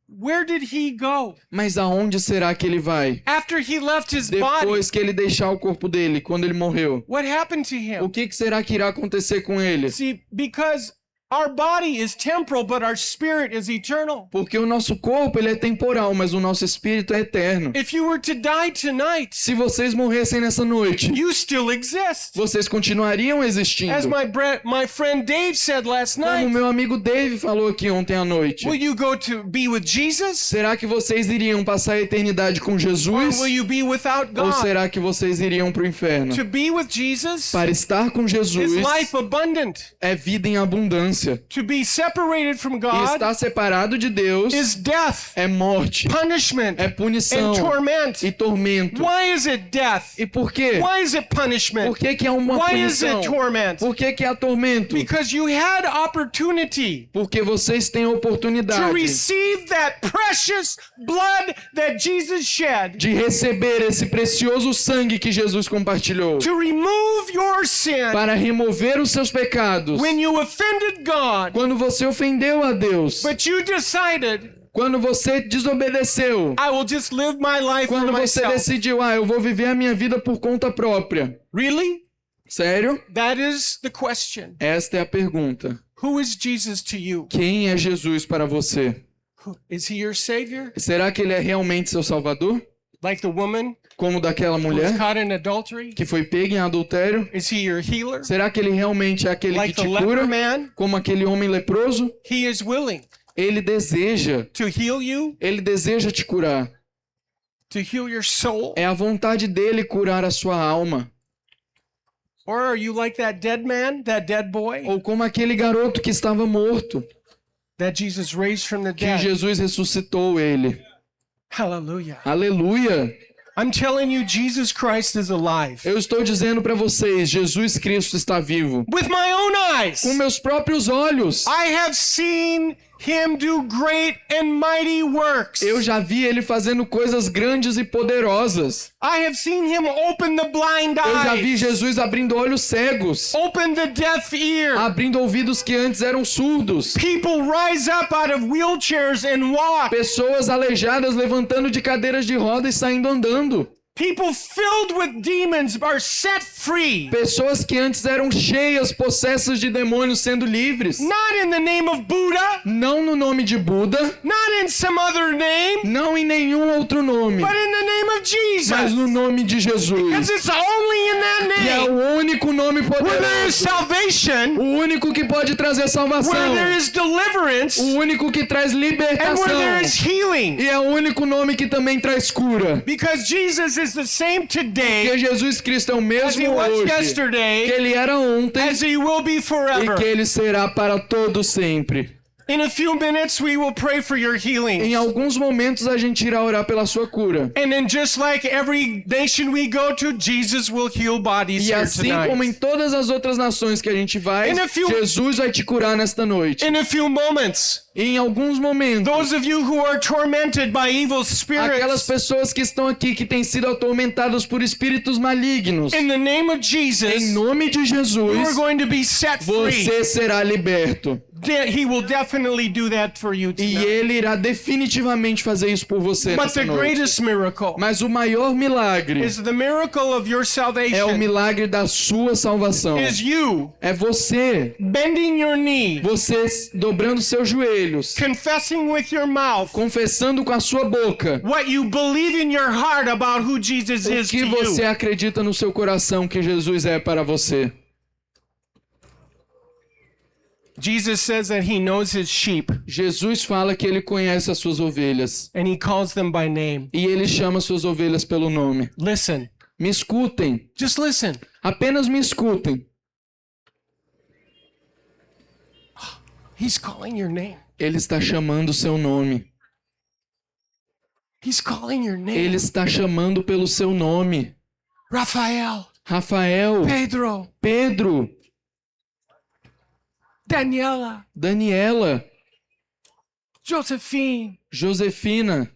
where did he go? Mas aonde será que ele vai? After he left his body, Depois que ele deixar o corpo dele, quando ele morreu. what happened to O him? que será que irá acontecer com ele? See, because our body is temporal, but our spirit is eternal. Porque o nosso corpo ele é temporal, mas o nosso espírito é eterno. If you were to die tonight, Se vocês morressem nessa noite, you still exist. vocês continuariam existindo. As my friend Dave said last Como night, meu amigo Dave falou aqui ontem à noite. will you go to be with Jesus? Será que vocês iriam passar a eternidade com Or Jesus? will you be without Ou God? será que vocês iriam para o inferno? To be with Jesus Para estar com is Jesus life abundant. é vida em abundância. To be separated from E God estar separado de Deus is death, é morte, punishment, é punição and torment. e tormento. Why is it death? E por quê? Why is it punishment? Por que é uma Why is punição? it torment? Por que é tormento? Because you had opportunity Porque vocês têm a to oportunidade receive that precious blood that Jesus shed, de receber esse precioso sangue que Jesus compartilhou to remove your sin para remover os seus pecados. when you offended God, Quando você ofendeu a Deus, but you decided, quando você desobedeceu, I will just live my life for quando você myself. decidiu, eu vou viver a minha vida por conta própria. Really? Sério? That is the question. Esta é a pergunta. Who is Jesus to you? Quem é Jesus para você? Is he your savior? Será que ele é realmente seu salvador? Like the woman Como daquela who was mulher caught in adultery? que foi pega em adultério? Is he your healer? Será que ele realmente é aquele Like que the te leper cura? man? Como aquele homem leproso? He is willing Ele deseja, to heal you, ele deseja te curar. to heal your soul? É a vontade dele curar a sua alma. Or are you like that dead man, that dead boy Ou como aquele garoto que estava morto, that Jesus raised from the que dead? Jesus ressuscitou ele. Hallelujah. Aleluia! I'm telling you, Jesus Christ is alive. Eu estou dizendo para vocês, Jesus Cristo está vivo. With my own eyes, Com meus próprios olhos, I have seen him do great and mighty works. Eu já vi ele fazendo coisas grandes e poderosas. I have seen him open the blind Eu já vi eyes, Jesus abrindo olhos cegos, open the deaf ear. abrindo ouvidos que antes eram surdos. People rise up out of wheelchairs and walk. Pessoas aleijadas levantando de cadeiras de roda e saindo andando. People filled with demons are set free. Pessoas que antes eram cheias, possessas de demônios sendo livres. Not in the name of Buddha, Não no nome de Buda, not in some other name, não em nenhum outro nome, but in the name of Jesus. mas no nome de Because Jesus. it's only in that Que é name o único nome where there is poderoso. salvation, O único que pode trazer salvação. where there is deliverance, O único que traz and where libertação. there is healing. E é o único nome que também traz cura. Because Jesus is the same today Porque Jesus Cristo é o as he mesmo was hoje, que yesterday, ele era ontem as he will be e forever. que ele será para todo sempre. In a few minutes, we will pray for your healing. Em alguns momentos a gente irá orar pela sua cura. And then just like every nation we go to, Jesus will heal bodies E here assim como em tonight. todas as outras nações que a gente vai, In a few- Jesus vai te curar nesta noite. In a few moments, E em alguns momentos, those of you who are tormented by evil aquelas spirits, pessoas que estão aqui que têm sido atormentadas por espíritos malignos, in the name of em Jesus, nome de you are Jesus, going to be set free. você será liberto. He will definitely do that for you E tonight. ele irá definitivamente fazer isso por você But nessa the noite. greatest miracle Mas o maior milagre is the miracle of your é o salvation. milagre da sua salvação. Is you É você, bending your knee, você dobrando seus joelhos, confessing with your mouth confessando com a sua boca what you believe in your heart about who Jesus o is to que você you. acredita no seu coração que Jesus é para você. Jesus says that he knows his sheep Jesus fala que ele conhece as suas ovelhas and he calls them by name. e ele chama suas ovelhas pelo nome. Listen, Me escutem, just listen. apenas me escutem. He's calling your name. Ele está chamando o seu nome. He's calling your name. Ele está chamando pelo seu nome. Rafael, Rafael, Pedro, Pedro, Daniela, Daniela, Josephine, Josefina,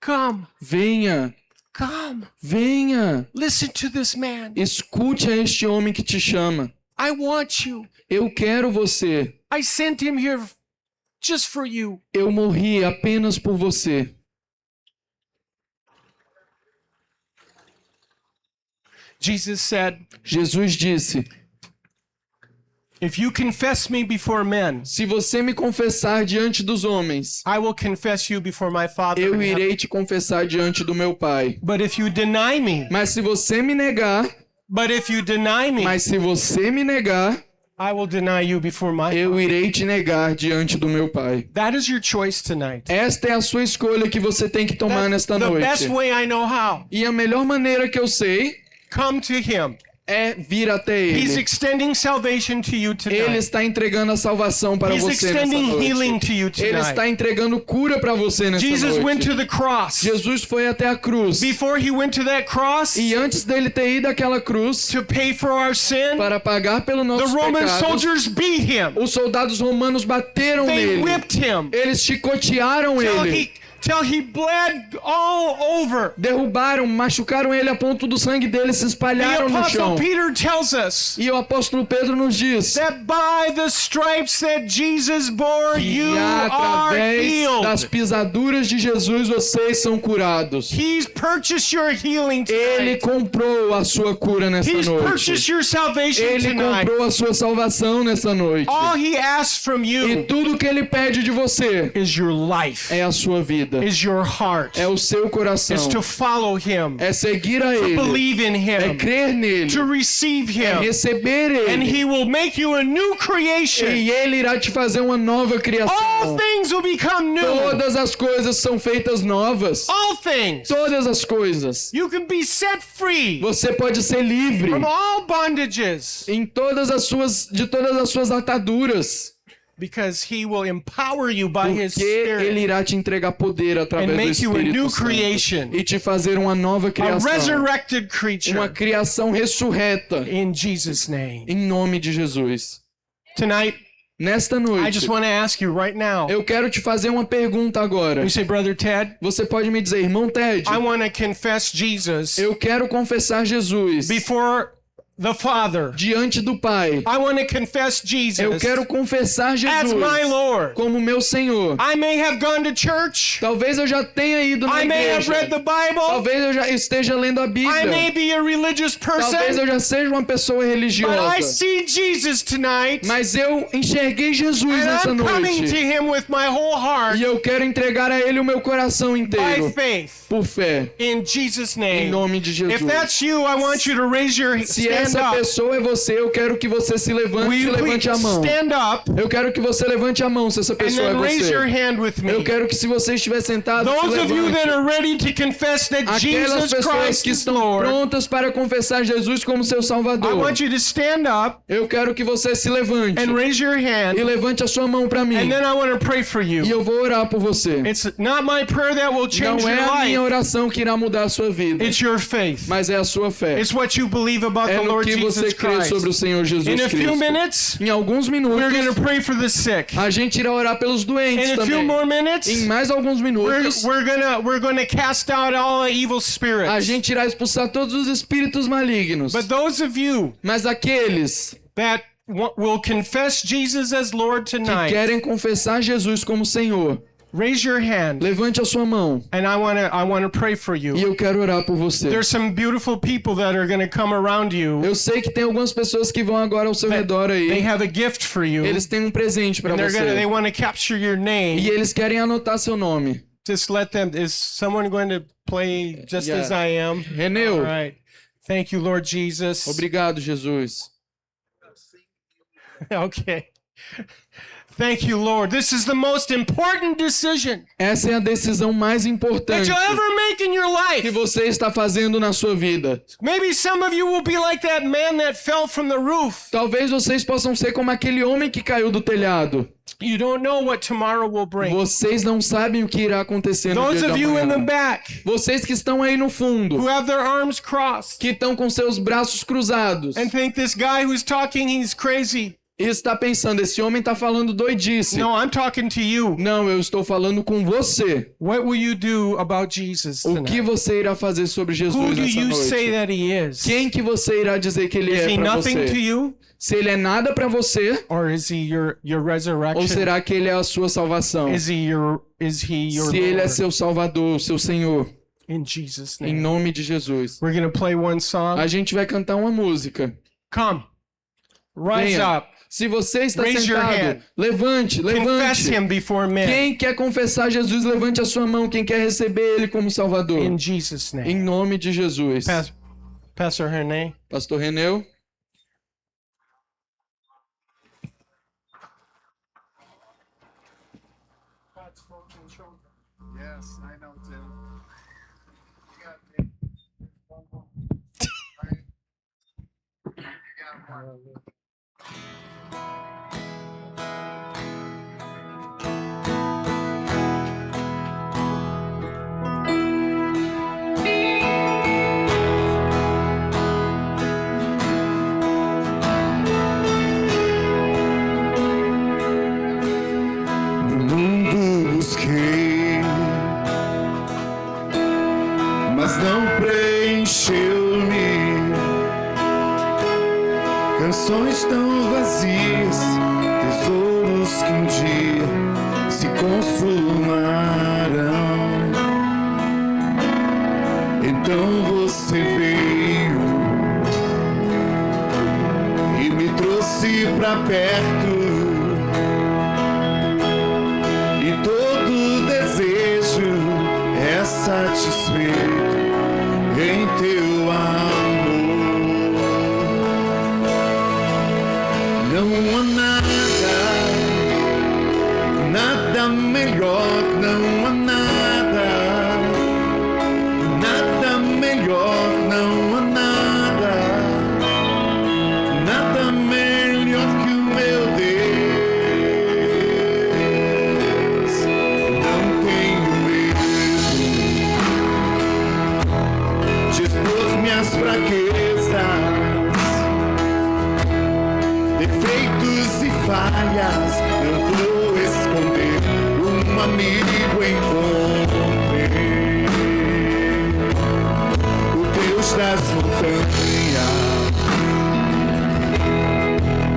come, venha, come. venha. Listen to this man. Escute a este homem que te chama. I want you. Eu quero você. I sent him here just for you. Eu morri apenas por você. Jesus said, Jesus disse: if you confess me before men, se você me confessar diante dos homens, I will confess you before my Father. eu in heaven. irei te confessar diante do meu Pai. But if you deny me, Mas se você me negar, mas se você me negar, I will deny you before my eu Father. irei te negar diante do meu Pai. That is your choice tonight. Esta é a sua escolha que você tem que tomar nesta the noite. best way I know how. E a melhor maneira que eu sei Come to him. é vir até He's Ele. extending salvation to you Ele tonight. está entregando a salvação para He's você nessa extending healing noite. to you Ele está tonight. entregando cura para você nessa Jesus went noite. to the cross. Jesus foi até a cruz. Before he went to that cross E antes dele ter ido àquela cruz to pay for our sin, para pagar pelo the nosso Roman pecado, soldiers beat him. os soldados romanos bateram They nele. whipped him Eles chicotearam ele. till he bled all over. Derrubaram, machucaram ele a ponto do sangue dele se The espalharam no chão. apostle Peter tells us E o apóstolo Pedro nos diz that by the stripes that Jesus bore, you que are através das healed. pisaduras de Jesus vocês são curados. He's purchased your healing Ele tonight. comprou a sua cura nesta He's purchased noite. your salvation Ele tonight. comprou a sua salvação nesta noite. All he asks from E you tudo que ele pede de você is your life, é a sua vida, is your heart, é o seu coração, is to follow him, é seguir a Ele, believe in é him, crer nele, to receive é him, receber and Ele. he will make you a new creation. E Ele irá te fazer uma nova All criação. things will become new. Todas as coisas são feitas novas. All things. Todas as coisas. You can be set free Você pode ser livre from all bondages de todas as suas ataduras, because he will empower you by his porque Ele spirit irá te entregar poder and através do make you a new Espírito Santo creation, e te fazer uma nova a criação, resurrected uma creature criação ressurreta, in Jesus' name. em nome de Jesus. Tonight, Nesta I noite, just want to ask you right now. eu quero te fazer uma pergunta agora. You say, Brother Ted, Você pode me dizer, irmão Ted, I want to confess Jesus eu quero confessar Jesus before the Father. diante do Pai. I want to confess Jesus Eu quero confessar as Jesus my Lord. como meu Senhor. I may have gone to church. Talvez eu já tenha ido na I may have read igreja. the Bible. Talvez eu já esteja lendo a I may Bíblia. be a religious Talvez person. eu já seja uma pessoa But I religiosa. see Jesus tonight. Mas eu enxerguei Jesus And nessa I'm coming to noite. him with my whole heart E eu quero entregar a Ele o meu coração by inteiro. faith. Por fé. In Jesus' Em name. nome de If Jesus. that's you, I want you to raise your Se stand essa up. pessoa é você, eu quero que você se levante Will e you levante a please mão. stand up Eu quero que você levante a mão se essa and pessoa é then raise your você. hand with Eu me? quero que se você estiver sentado, se Those of you that levante. are ready to confess that Aquelas Jesus pessoas Christ que is estão Lord, prontas para confessar Jesus como seu I Salvador. want you to stand up Eu quero que você se levante and raise your e hand, levante a sua mão para mim. and then I want to pray for E you. eu vou orar por você. It's not my prayer that will change Não your é a minha life. oração que irá mudar a sua vida, It's your faith. mas é a sua fé. It's what you believe about É the no Lord que você Jesus crê sobre o Christ. Senhor Jesus In a few Cristo. minutes, Em alguns we're going to minutos, pray for the sick. a gente irá orar pelos doentes In a few também. more Em minutes, mais alguns minutos, we're gonna cast out all the evil a spirits. gente irá expulsar todos os espíritos malignos. But those of you Mas aqueles that will confess Jesus as Lord que tonight, querem confessar Jesus como Senhor, raise your hand, levante a sua mão and I want to pray for e you. eu quero orar por você. There's some beautiful people that are going to come around you. Eu sei que tem algumas pessoas que vão agora ao seu redor They aí. have a gift for you. Eles têm um presente para And they você. want to capture your E name. eles querem anotar seu nome. Just let them. Is someone going to play just Yeah. as I am? Reneu. All right. Thank you, Lord Jesus. Obrigado, Jesus. Okay. Thank you, Lord. This is the most important decision Essa é a decisão mais that importante you'll ever make in your que life. você está fazendo na sua vida. Maybe some of you will be like that man that fell from the roof. Talvez vocês possam ser como aquele homem que caiu do telhado. You don't know what tomorrow will bring. Vocês não sabem o que irá acontecer no Those dia of de you in the amanhã. back Vocês que estão aí no who fundo, have their arms crossed que estão com seus braços cruzados, and think this guy who's talking, he's crazy. e está pensando, esse homem está falando doidice. No, I'm talking to you. Não, eu estou falando com você. What will you do about Jesus O que tonight? você irá fazer sobre Who Jesus do nessa you say noite? that he is? Quem que você irá dizer que ele Is é he para nothing to você? you? Se ele é nada para você, Or is he your ou resurrection? será que ele é a sua salvação? Is he your Se ele é Lord? seu Salvador, seu Senhor, In Jesus' em name. nome de Jesus. We're going to play one song. A gente vai cantar uma música. Come. Rise Venha. up. Se você está Raise your sentado, hand. levante, Confess levante. him before men. Quem quer confessar Jesus, levante a sua mão. Quem quer receber ele como Salvador. In Jesus' name. Em nome de Jesus. Pastor Hernay. Pastor Reneu. Yes, I know too. No mundo busquei, mas não preencheu-me. Canções tão vazias, tesouros que um dia se consumarão. Então você veio e me trouxe pra perto. E todo desejo é satisfeito em teu amor. Não há nada melhor, não há nada melhor, não há nada melhor que o meu Deus. Não tenho medo de expor minhas fraquezas. defeitos e falhas, não vou esconder. Um amigo encontrei, o Deus das montanhas,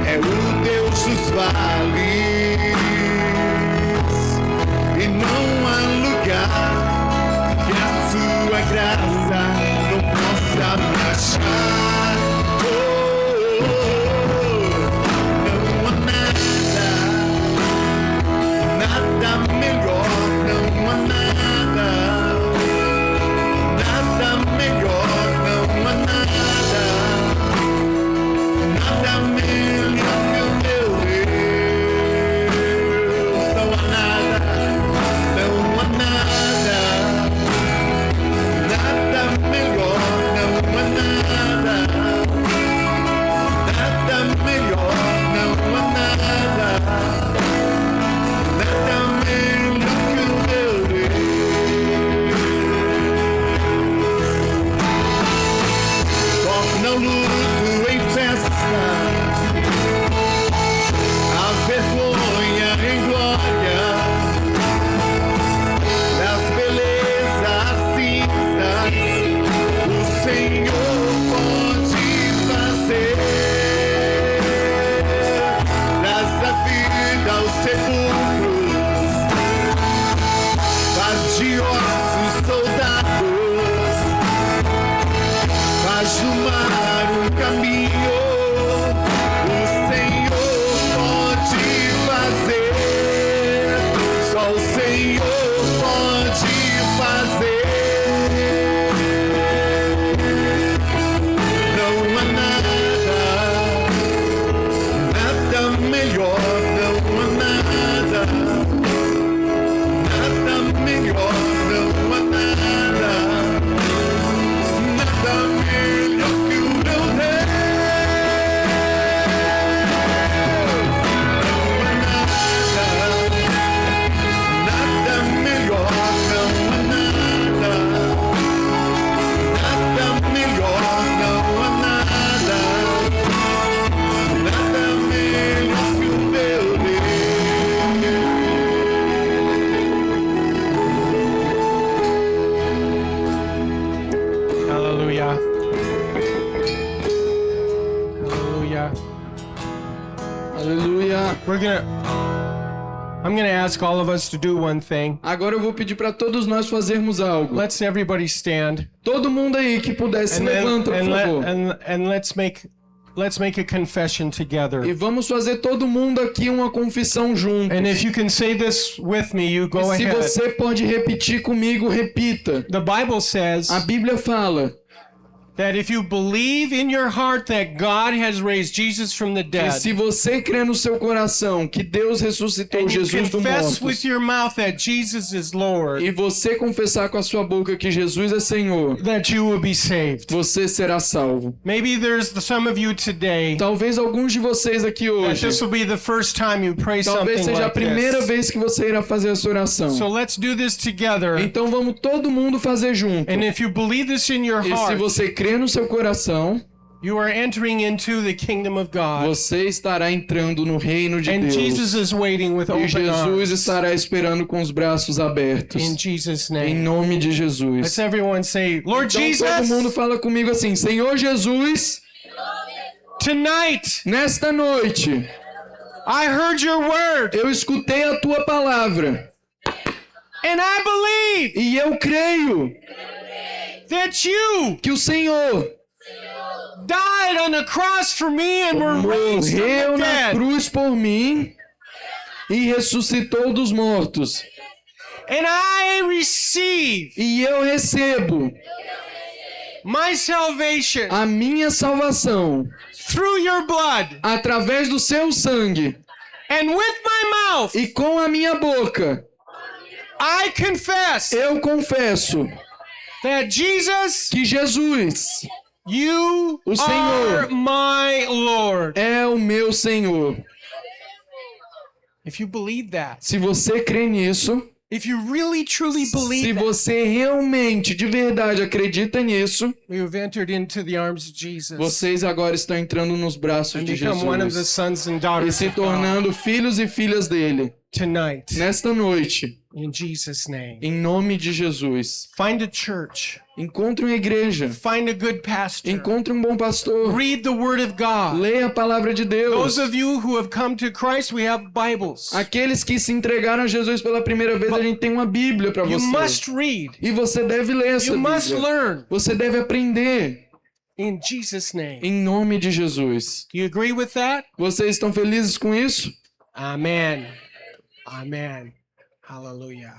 é o Deus dos vales, e não há lugar que a sua graça não possa me achar. Oh, oh, oh. Não há nada melhor, não há nada melhor, não há nada melhor que o meu Deus. Não há nada melhor, não há nada melhor, não há nada melhor que o meu Deus. Torna o luto em festa, a vergonha em glória, das belezas cinzas, o Senhor pode fazer. Traz a vida aos sepulcros, faz de ossos soldados, faz do mar um caminho. O Senhor pode fazer, só o Senhor pode fazer. Não há nada melhor, não há nada melhor, não há nada melhor que o meu Deus. Nada melhor, não há nada melhor, não há nada melhor que o meu Deus. Hallelujah. Hallelujah. Aleluia. I'm gonna ask all of us to do one thing. Agora eu vou pedir para todos nós fazermos algo. Let's everybody stand. Todo mundo aí que puder se levanta, por favor. And let's make a confession together. E vamos fazer todo mundo aqui uma confissão juntos. And if you can say this with me, you go E se ahead. você pode repetir comigo, repita. The Bible says A Bíblia fala that if you believe in your heart that God has raised Jesus from the que dead, se você crê no seu coração que Deus ressuscitou and you Jesus dos confess with mortos, your mouth that Jesus is Lord, e você confessar com a sua boca que Jesus é Senhor, that you will be saved. você será salvo. Maybe there's some of you today Talvez alguns de vocês aqui that hoje, this will be the first time you pray talvez something seja a like primeira this. vez que você irá fazer essa oração. So let's do this together. Então vamos todo mundo fazer junto. And if you believe this in your E se heart, você crê no seu coração, you are entering into the kingdom of God. você estará entrando no reino de And Deus. Jesus is waiting with E open Jesus arms. estará esperando com os braços abertos. In Jesus' Em name. nome de Let's Jesus. everyone say, Lord Então todo mundo Jesus, fala comigo assim: Senhor Jesus, tonight nesta noite I heard your word eu escutei a tua palavra and I believe e eu creio that you que o Senhor died on the cross for me and were raised from morreu the na dead. cruz por mim e ressuscitou dos mortos. And I receive E eu recebo my salvation a minha salvação through your blood. através do seu sangue. And with my mouth, E com a minha boca I confess eu confesso that Jesus, que Jesus you O Senhor. are my Lord. é o meu Senhor. If you believe that, Se você crê nisso, If you really truly Se believe that, você realmente, de verdade, acredita nisso, we have entered into the arms of Jesus vocês agora estão entrando nos braços and de become one of the Jesus sons and e daughters se of God tornando filhos e filhas dele. tonight. Nesta noite, In Jesus' name. em nome de Jesus, Find a church. encontre uma igreja, Find a good pastor. encontre um bom pastor, Read the Word of God. leia a palavra de Deus. Those of you who have come to Christ, we have Bibles. Aqueles que se entregaram a Jesus pela primeira vez, a gente tem uma Bíblia para You você. must read. E você deve ler essa You must Bíblia. learn. Você deve aprender In Jesus' name. em nome de Jesus. Do you agree with that? Vocês estão felizes com isso? Amen. Amen. Hallelujah.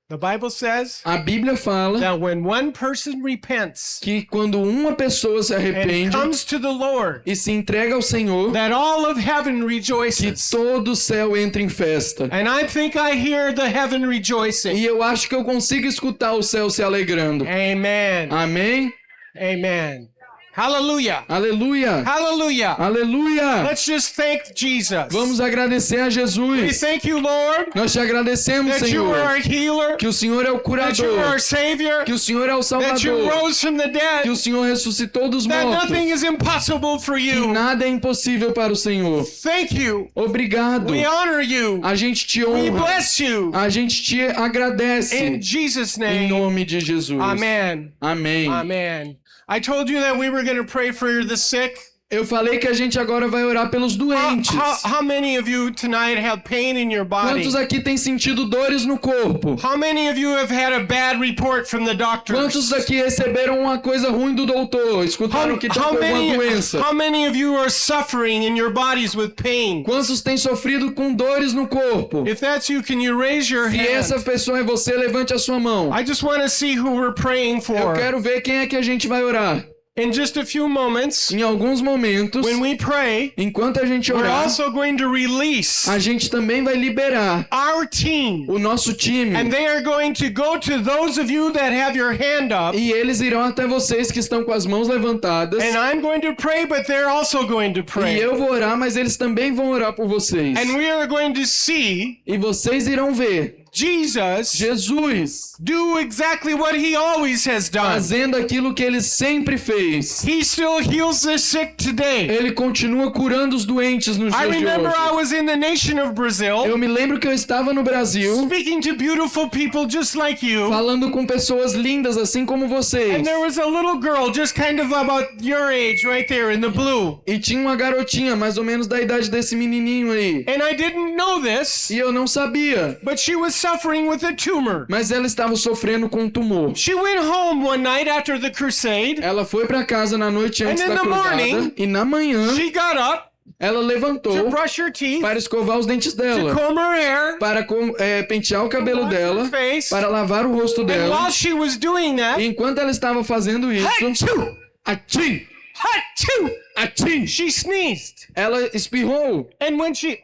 The Bible says A Bíblia fala that when one person repents que quando uma pessoa se and arrepende comes to the Lord, e se entrega ao Senhor, that all of heaven que rejoices. todo o céu entra em festa. And I think I hear the heaven rejoicing. E eu acho que eu consigo escutar o céu se alegrando. Amen. Amém? Amen. Hallelujah. Aleluia! Hallelujah. Aleluia! Let's just thank Jesus. Vamos agradecer a We Jesus. thank you, Lord, Nós te agradecemos, that you Senhor, are our healer, que o Senhor é o that you are our curador, Savior, que o Senhor é o that you Salvador, rose from the que dead, o Senhor ressuscitou dos that mortos, nothing is impossible for que you. nada é impossível para o Senhor. Thank you. Obrigado. We honor you. A gente te We honra. bless you. A gente te agradece. In Jesus' Em name. nome de Jesus. Amen. Amém. Amen. I told you that we were going to pray for the sick. Eu falei que a gente agora vai orar pelos doentes. How many of you tonight have pain in your body? Quantos aqui têm sentido dores no corpo? How many of you have had a bad report from the doctors? Quantos aqui receberam uma coisa ruim do doutor? Escutaram que estão com alguma doença? how many of you are suffering in your bodies with pain? Quantos têm sofrido com dores no corpo? If that's you, can you raise your Se essa hand? pessoa é você, levante a sua mão. I just want to see who we're praying Eu for. quero ver quem é que a gente vai orar. In just a few moments, Em alguns momentos, when we pray, enquanto a gente we're orar, also going to release a gente também vai liberar our team. o nosso time. And they are going to go to those of you that have your hand up. E eles irão até vocês que estão com as mãos levantadas. And I'm going to pray, but they're also going to E pray. eu vou orar, mas eles também vão orar por vocês. And we are going to see E vocês irão ver Jesus Jesus do exactly what he always has done. fazendo aquilo que ele sempre fez. He still heals the sick today. Ele continua curando os doentes nos I dias de remember I hoje. was in the nation of Brazil, Eu me lembro que eu estava no Brasil speaking to beautiful people just like you. falando com pessoas lindas assim como vocês. And there was a little girl just kind of about your age right there in the blue. E tinha uma garotinha mais ou menos da idade desse menininho aí. And I didn't know this, E eu não sabia, but she was suffering with a tumor. mas ela estava sofrendo com um tumor. She went home one night after the crusade. Ela foi para casa na noite antes And in da the cruzada morning, e na manhã She got up ela to levantou brush her teeth, para escovar os dentes to dela, comb her hair, para pentear o cabelo wash her dela, face. para lavar o rosto And dela. while she was doing that, E enquanto ela estava fazendo isso, Achoo! atchim, Achoo! atchim, She sneezed. ela espirrou. And when she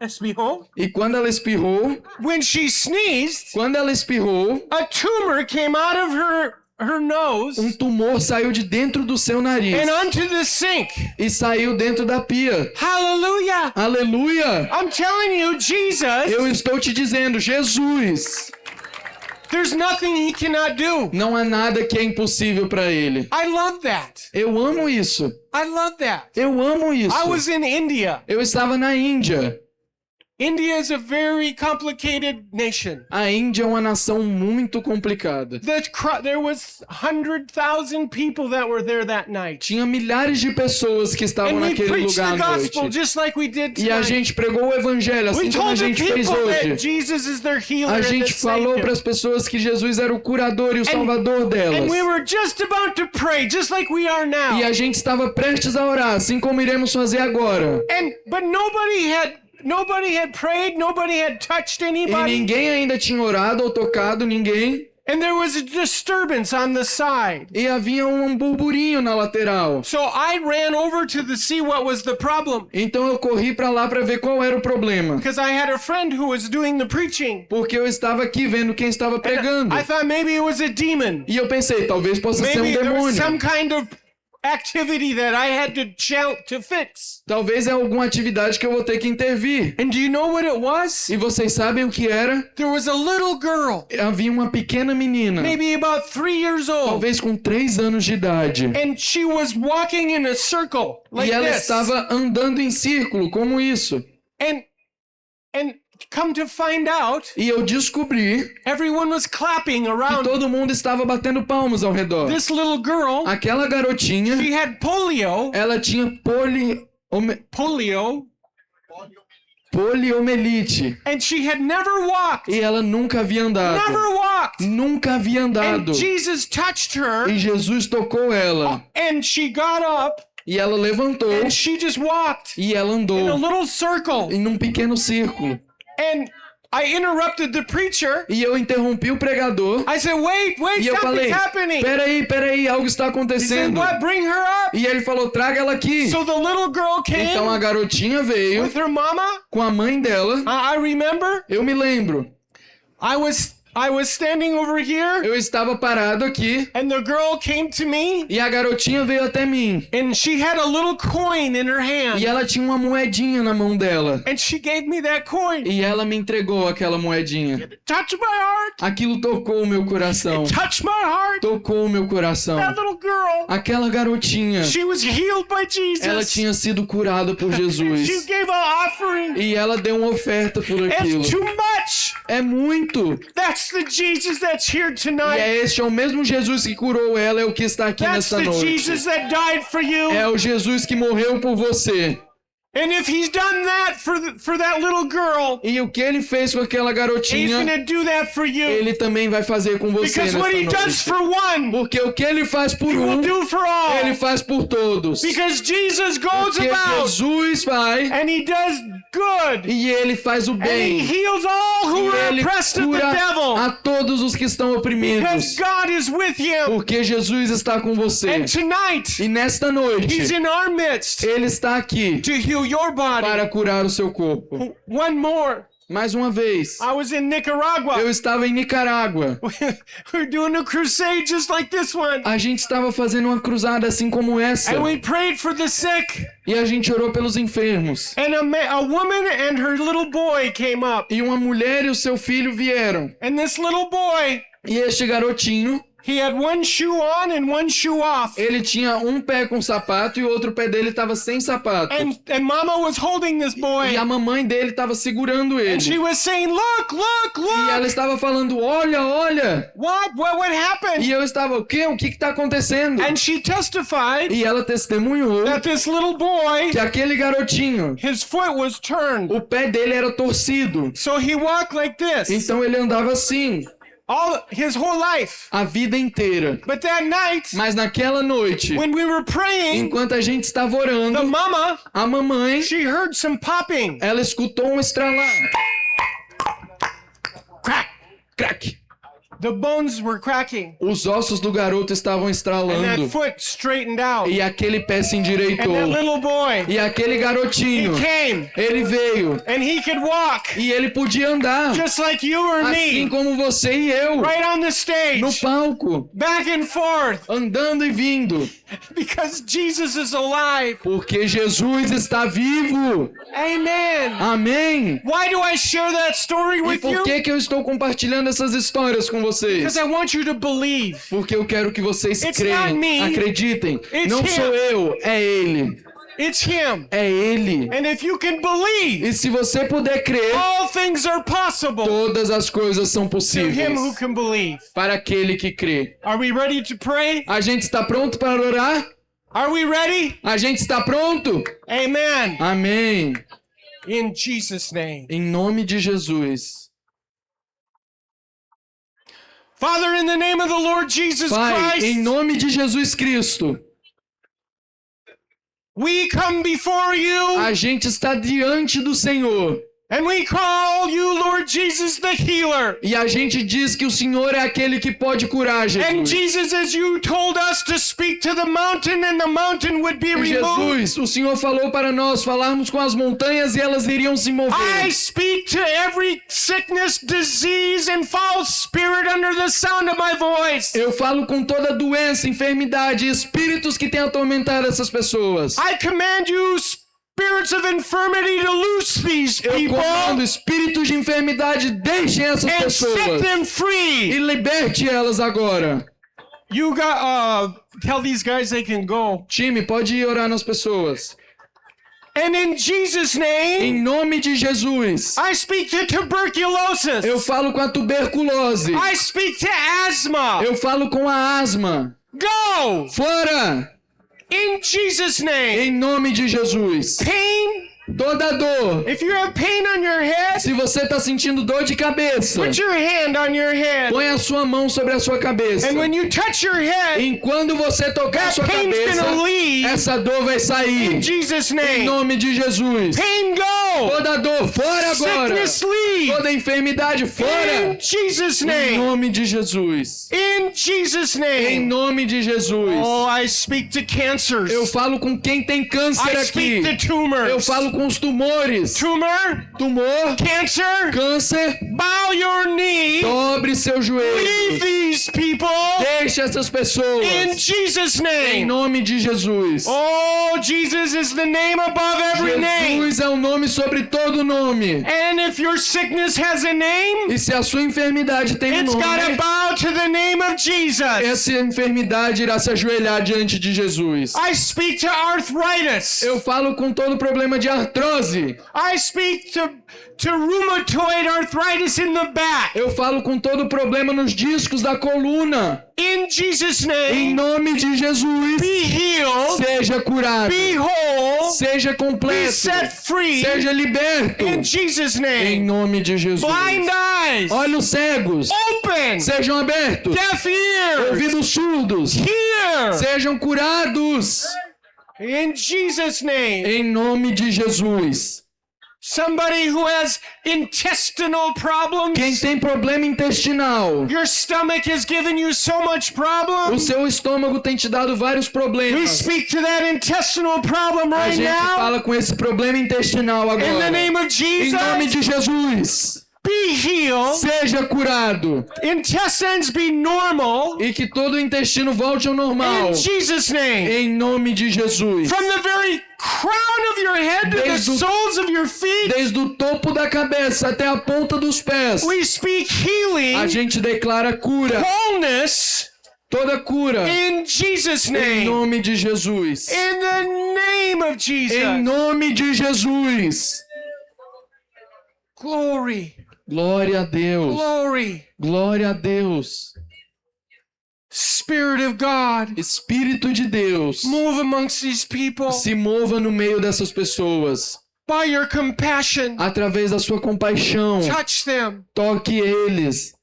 espirrou, E quando ela espirrou, when she sneezed, quando ela espirrou, a tumor came out of her nose um tumor saiu de dentro do seu nariz and onto the sink. e saiu dentro da pia. Hallelujah! Aleluia! I'm telling you, Jesus, Eu estou te dizendo, Jesus, there's nothing he cannot do. não há nada que é impossível para ele. I love that. Eu amo isso. I love that. Eu amo isso. I was in India. Eu estava na Índia. India is a very complicated nation. A Índia é uma nação muito complicada. There was 100,000 people that were there that night. Tinha milhares de pessoas que estavam And we naquele preached lugar the à gospel noite. just like we did E a tonight. gente pregou o evangelho, assim We como a told the gente fez people that hoje. Jesus is their healer A and the gente falou para savior. as pessoas que Jesus era o curador e o salvador delas. And we were just about to pray, just like we are now. E a gente estava prestes a orar, assim como iremos fazer agora. But nobody had prayed, nobody had touched E anybody. ninguém ainda tinha orado ou tocado ninguém. And there was a disturbance on the side. E havia um burburinho na lateral. So I ran over to see what was the problem. Então eu corri para lá para ver qual era o problema. Because I had a friend who was doing the preaching. Porque eu estava aqui vendo quem estava pregando. I thought maybe it was a demon. E eu pensei, talvez possa ser um Maybe there was demônio. some kind of activity that I had to fix. Talvez é alguma atividade que eu vou ter que intervir. And do you know what it was? E vocês sabem o que era? There was a little girl, Havia uma pequena menina, maybe about 3 years old, talvez com 3 anos de idade. and she was walking in a circle like E ela this. estava andando em círculo, como isso. And come to find out, E eu descobri everyone was clapping que around todo mundo estava batendo palmas ao redor. this little girl. Aquela garotinha, She had polio. ela tinha poliomielite. And she had never walked. E ela nunca havia andado. Never walked. Nunca havia andado. And Jesus touched her, E Jesus tocou ela. and she got up, E ela levantou. and she just walked E ela in a andou little circle. em um pequeno círculo. And I interrupted the preacher. E eu interrompi o pregador. I said, wait, E eu falei, something's happening. peraí, algo está He said, acontecendo. what? Bring her up. E ele falou, traga ela aqui. So the little girl Então a came garotinha veio with her mama. com a mãe dela. I remember. Eu me lembro. I was standing over here, Eu estava parado aqui. and the girl came to me, E a garotinha veio até mim. and she had a little coin in her hand. E ela tinha uma moedinha na mão dela. And she gave me that coin. E ela me entregou aquela moedinha. Touch my heart. Aquilo tocou o meu coração. Touch my heart. Tocou o meu coração. That little girl. Aquela garotinha, She was healed by Jesus. ela tinha sido curada por She Jesus. gave an offering. E ela deu uma oferta por aquilo. It's too much. É muito. That's the Jesus that's here E tonight. este é o mesmo Jesus que curou ela, é o que está aqui That's nesta the noite. Jesus that died for you. É o Jesus que morreu por você. And if he's done that for that little girl, E o que ele fez com aquela he's garotinha, going to do that for you. ele também vai fazer com você Because nesta what he does noite. for one, Porque o que ele faz por he will um, do for all. ele faz por todos. Because Jesus goes Porque about Jesus vai and he does good. e ele faz o And he bem. heals all who E are ele oppressed of the cura devil. a todos os que estão Because oprimidos. God is with him. Porque Jesus está com você. And tonight, E nesta noite, he's in our midst ele está aqui to heal your body. para curar o seu corpo. One more. Mais uma vez, I was in Nicaragua. eu estava em Nicarágua. We're doing a crusade just like this one. A gente estava fazendo uma cruzada assim como essa. And we prayed for the sick. E a gente orou pelos enfermos. And a woman and her little boy came up. E uma mulher e o seu filho vieram. And this little boy, E este garotinho, he had one shoe on and one shoe off. ele tinha um pé com sapato e o outro pé dele estava sem sapato. And mama was holding this boy. E a mamãe dele estava segurando And she ele. was saying, look, look, E ela look. estava falando, olha, olha. What happened? E eu estava, o quê? O que está acontecendo? And she testified E ela testemunhou that this little boy, que aquele garotinho, his foot was turned. o pé dele era torcido. So he walked like this Então ele andava assim, his whole life. a vida inteira. But that night, Mas naquela noite, when we were praying, enquanto a gente estava orando, the mama, a mamãe, she heard some popping. ela escutou um estralar. Crack. Crack. The bones were cracking. Os ossos do garoto estavam And estralando. that foot straightened out. E aquele pé se And that endireitou. little boy, E aquele he garotinho, came ele veio. and he could walk E ele podia andar. just like you or Assim me, como você e eu. right on the No stage, palco. back and forth, Andando e vindo. because Jesus is alive. Porque Jesus está vivo. Amen. Amém. Why do I share that story E with por you? que eu estou compartilhando essas histórias com vocês? Because I want you to believe. Porque eu quero que vocês It's creiam, not me. acreditem. It's Não him. sou eu, é Ele. It's him. É Ele. And if you can believe, E se você puder crer, all things are possible todas as coisas são to him who possíveis can believe. para aquele que crê. Are we ready to pray? A gente está pronto para orar? Are we ready? A gente está pronto? Amen. Amém. In Jesus' name. Em nome de Jesus. Father, in the name of the Lord Jesus Pai, em Christ, nome de Jesus Cristo, we come before you a gente está diante do Senhor And we call you, Lord Jesus, the healer. E a gente diz que o Senhor é aquele que pode curar, And Jesus. Jesus, as you told us to speak to the mountain and the mountain would be removed, Jesus, o Senhor falou para nós falarmos com as montanhas e elas iriam se I mover. speak to every sickness, disease, and foul spirit under the sound of my voice. Eu falo com toda doença, enfermidade, espíritos que têm atormentado essas pessoas. I command you, spirits of infirmity, to loose these Eu people comando espíritos de enfermidade, deixem essas and set pessoas them e free. liberte elas agora. You got tell these guys they can go. Time, pode ir orar nas pessoas. And in Jesus' name, Em nome de Jesus. I speak to tuberculosis. Eu falo com a tuberculose. I speak to asthma. Eu falo com a asma. Go Fora! in Jesus' name. Em nome de Jesus. Pain. Toda dor. If you have pain on your head, Se você está sentindo dor de cabeça, put your hand on your head. põe a sua mão sobre a sua cabeça. And when you touch your head, E quando você tocar a that sua pain's cabeça, gonna leave essa dor vai sair. in Jesus' Em name. nome de Jesus. Pain go. Toda dor, fora agora. Sickness leave. Toda enfermidade, In fora. Jesus' Em name. nome de Jesus. In Jesus' Em name. nome de Jesus. Oh, I speak to cancers. Eu falo com quem tem câncer I aqui. speak to tumors. Eu falo com os tumores. Tumor, Tumor, cancer, câncer, bow your knee. dobre seu Leave joelho. these people Deixe essas pessoas. in Jesus' Em name. nome de Jesus. Oh, Jesus is the name above every name. Jesus é o nome sobre todo nome. And if your sickness has a name, E se a sua enfermidade tem um it's got to nome, bow to the name of Jesus. essa enfermidade irá se ajoelhar diante de Jesus. I speak to arthritis. Eu falo com todo problema de artrose. I speak to rheumatoid arthritis in the back. Eu falo com todo problema nos discos da coluna. In Jesus' Em name, nome de Jesus, be healed, seja curado, be whole, seja be completo, set free. seja liberto. In Jesus' Em name, nome de Jesus. blind eyes Olhos cegos open, sejam abertos. deaf ears Ouvidos surdos hear. sejam curados. In Jesus' name, Em nome de Jesus. somebody who has intestinal problems, Quem tem problema intestinal, your stomach has given you so much o problem. seu estômago tem te dado vários We problemas. speak to that intestinal problem A right gente now. fala com esse problema intestinal In the agora. name of Em nome Jesus, de Jesus. be healed. Seja curado. Intestines be normal. E que todo o intestino volte ao normal. In Jesus' name. Em nome de Jesus. From the very crown of your head to the Desde o- soles of your feet, Desde o topo da cabeça até a ponta dos pés. we speak A healing, gente declara cura. wholeness Toda cura. in Jesus' Em name. nome de Jesus. In the name of Jesus. Em nome de Jesus. Glory. Glória a Deus. Glory. Glória a Deus. Spirit of God, Espírito de Deus, move amongst these people se mova no meio dessas pessoas. by your compassion. Através da sua compaixão, Touch them. toque eles.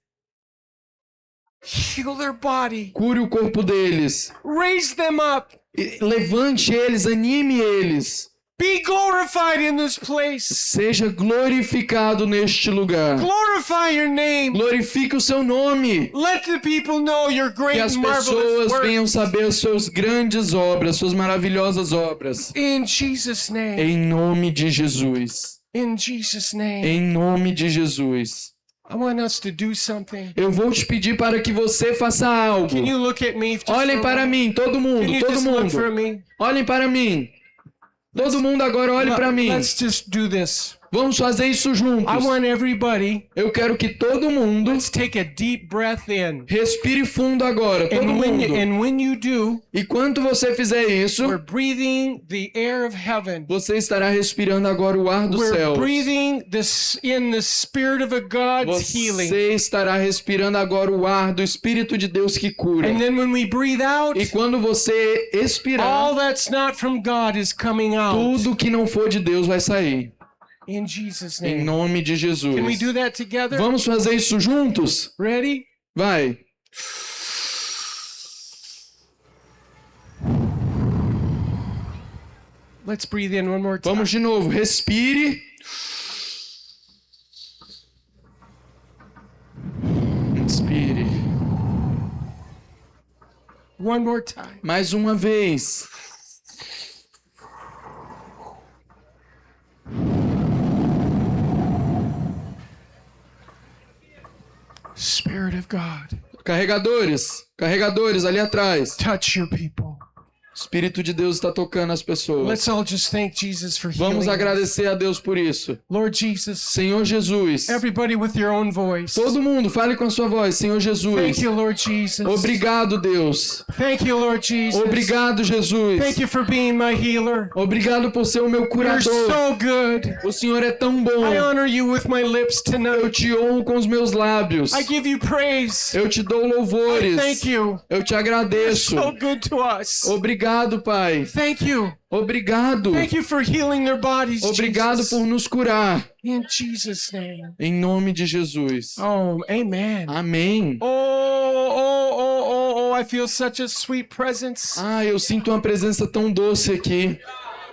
Heal their body. Cure o corpo deles. Raise them up. Levante eles, anime eles. Be glorified in this place. Seja glorificado neste lugar. Glorify your name. Glorifique o seu nome. Let the people know your great Que as and marvelous pessoas work. venham saber as suas grandes obras, suas maravilhosas obras. In Jesus' name. Em nome de Jesus. In Jesus' name. Em nome de Jesus. I want us to do something. Eu vou te pedir para que você faça algo. Can you look at me? Just Olhem for a para moment? mim, todo Can mundo, you todo just look for mundo. me? Olhem para mim. Todo mundo agora olhe para mim. Let's just do this. Vamos fazer isso juntos. I want everybody, Eu quero que todo mundo let's take a deep breath in. respire fundo agora, todo mundo. And when you do, E quando você fizer isso, we're breathing the air of heaven. você estará respirando agora o ar do We're céu. breathing in the spirit of a God's healing. Você estará respirando agora o ar do Espírito de Deus que cura. And then when we breathe out, E quando você expirar, all that's not from God is coming out. tudo que não for de Deus vai sair. In Jesus' Em name. nome de Jesus. Can we do that together? Vamos fazer isso juntos? Ready? Vai. Let's breathe in one more time. Vamos de novo. Respire. One more time. Mais uma vez. Spirit of God, Carregadores ali atrás. touch your people. O Espírito de Deus está tocando as pessoas. Let's all just thank Jesus for healing. Vamos agradecer a Deus por isso. Lord Jesus, Senhor Jesus. everybody with your own voice. Todo mundo, fale com a sua voz. Senhor Jesus. Thank you, Lord Jesus. Obrigado, Deus. Thank you, Lord Jesus. Obrigado, Jesus. Thank you for being my healer. Obrigado por ser o meu You're curador. so good. O Senhor é tão bom. I honor you with my lips Eu tonight. te honro com os meus lábios. I give you praise. Eu te dou louvores. Thank you. Eu te agradeço. So good to us. Obrigado, Pai. Thank you. Obrigado. Thank you for healing their bodies. Obrigado Jesus. por nos curar. In Jesus' name. Em nome de Jesus. Oh, amen. Amém. I feel such a sweet presence. Ah, eu sinto uma presença tão doce aqui.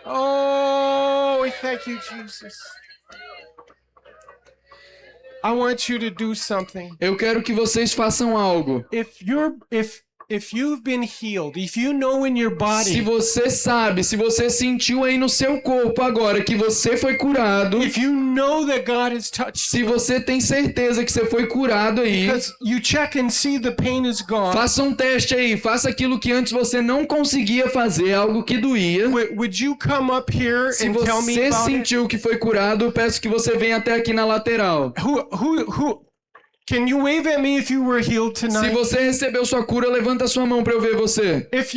Oh, we thank you, Jesus. I want you to do something. Eu quero que vocês façam algo. If you've been healed, if you know in your Se body, você sabe, se você sentiu aí no seu corpo agora que você foi curado, if you know that God has touched, se você tem certeza que você foi curado aí, because you check and see the pain is gone. faça um teste aí, faça aquilo que antes você não conseguia fazer, algo que doía. Would you come up here Se and tell me você about it? sentiu que foi curado, eu peço que você venha até aqui na lateral. Who? Can you wave at me if you were healed Se tonight? você recebeu sua cura, levanta sua mão para eu ver você. If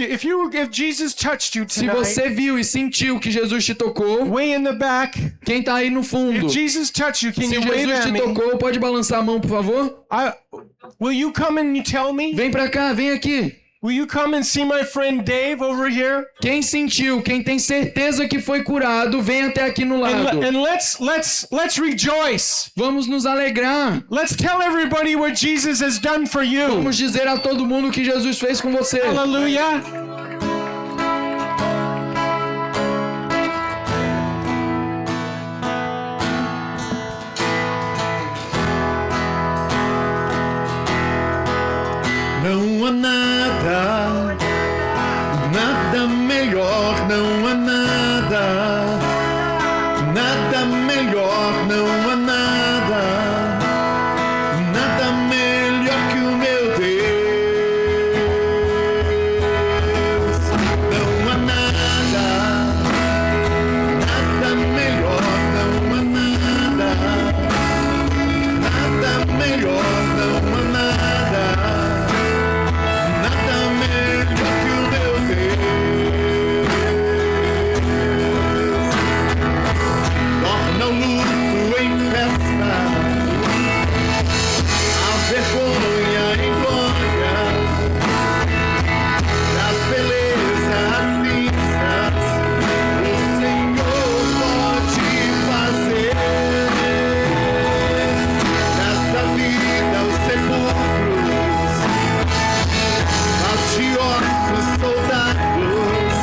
Jesus touched you Se tonight, você viu e sentiu que Jesus te tocou, way in the back. quem tá aí no fundo, If Jesus touched you, can se you wave Jesus at te me? tocou, pode balançar a mão, por favor? Will you come and tell me? Vem pra cá, vem aqui. Will you come and see my friend Dave over here? Quem sentiu, quem tem certeza que foi curado, vem até aqui no lado. And let's rejoice. Vamos nos alegrar. Let's tell everybody what Jesus has done for you. Vamos dizer a todo mundo o que Jesus fez com você. Hallelujah. Não há nada, nada melhor, não há nada, nada melhor, não há nada, nada melhor que o meu Deus. Não há nada, nada melhor, não há nada, nada melhor, não há nada. Nada melhor que o meu Deus. Torna o luto em festa, a vergonha em glória, das belezas cinzas, o Senhor pode fazer. Nessa vida os sepulcros, mas de ossos soldados,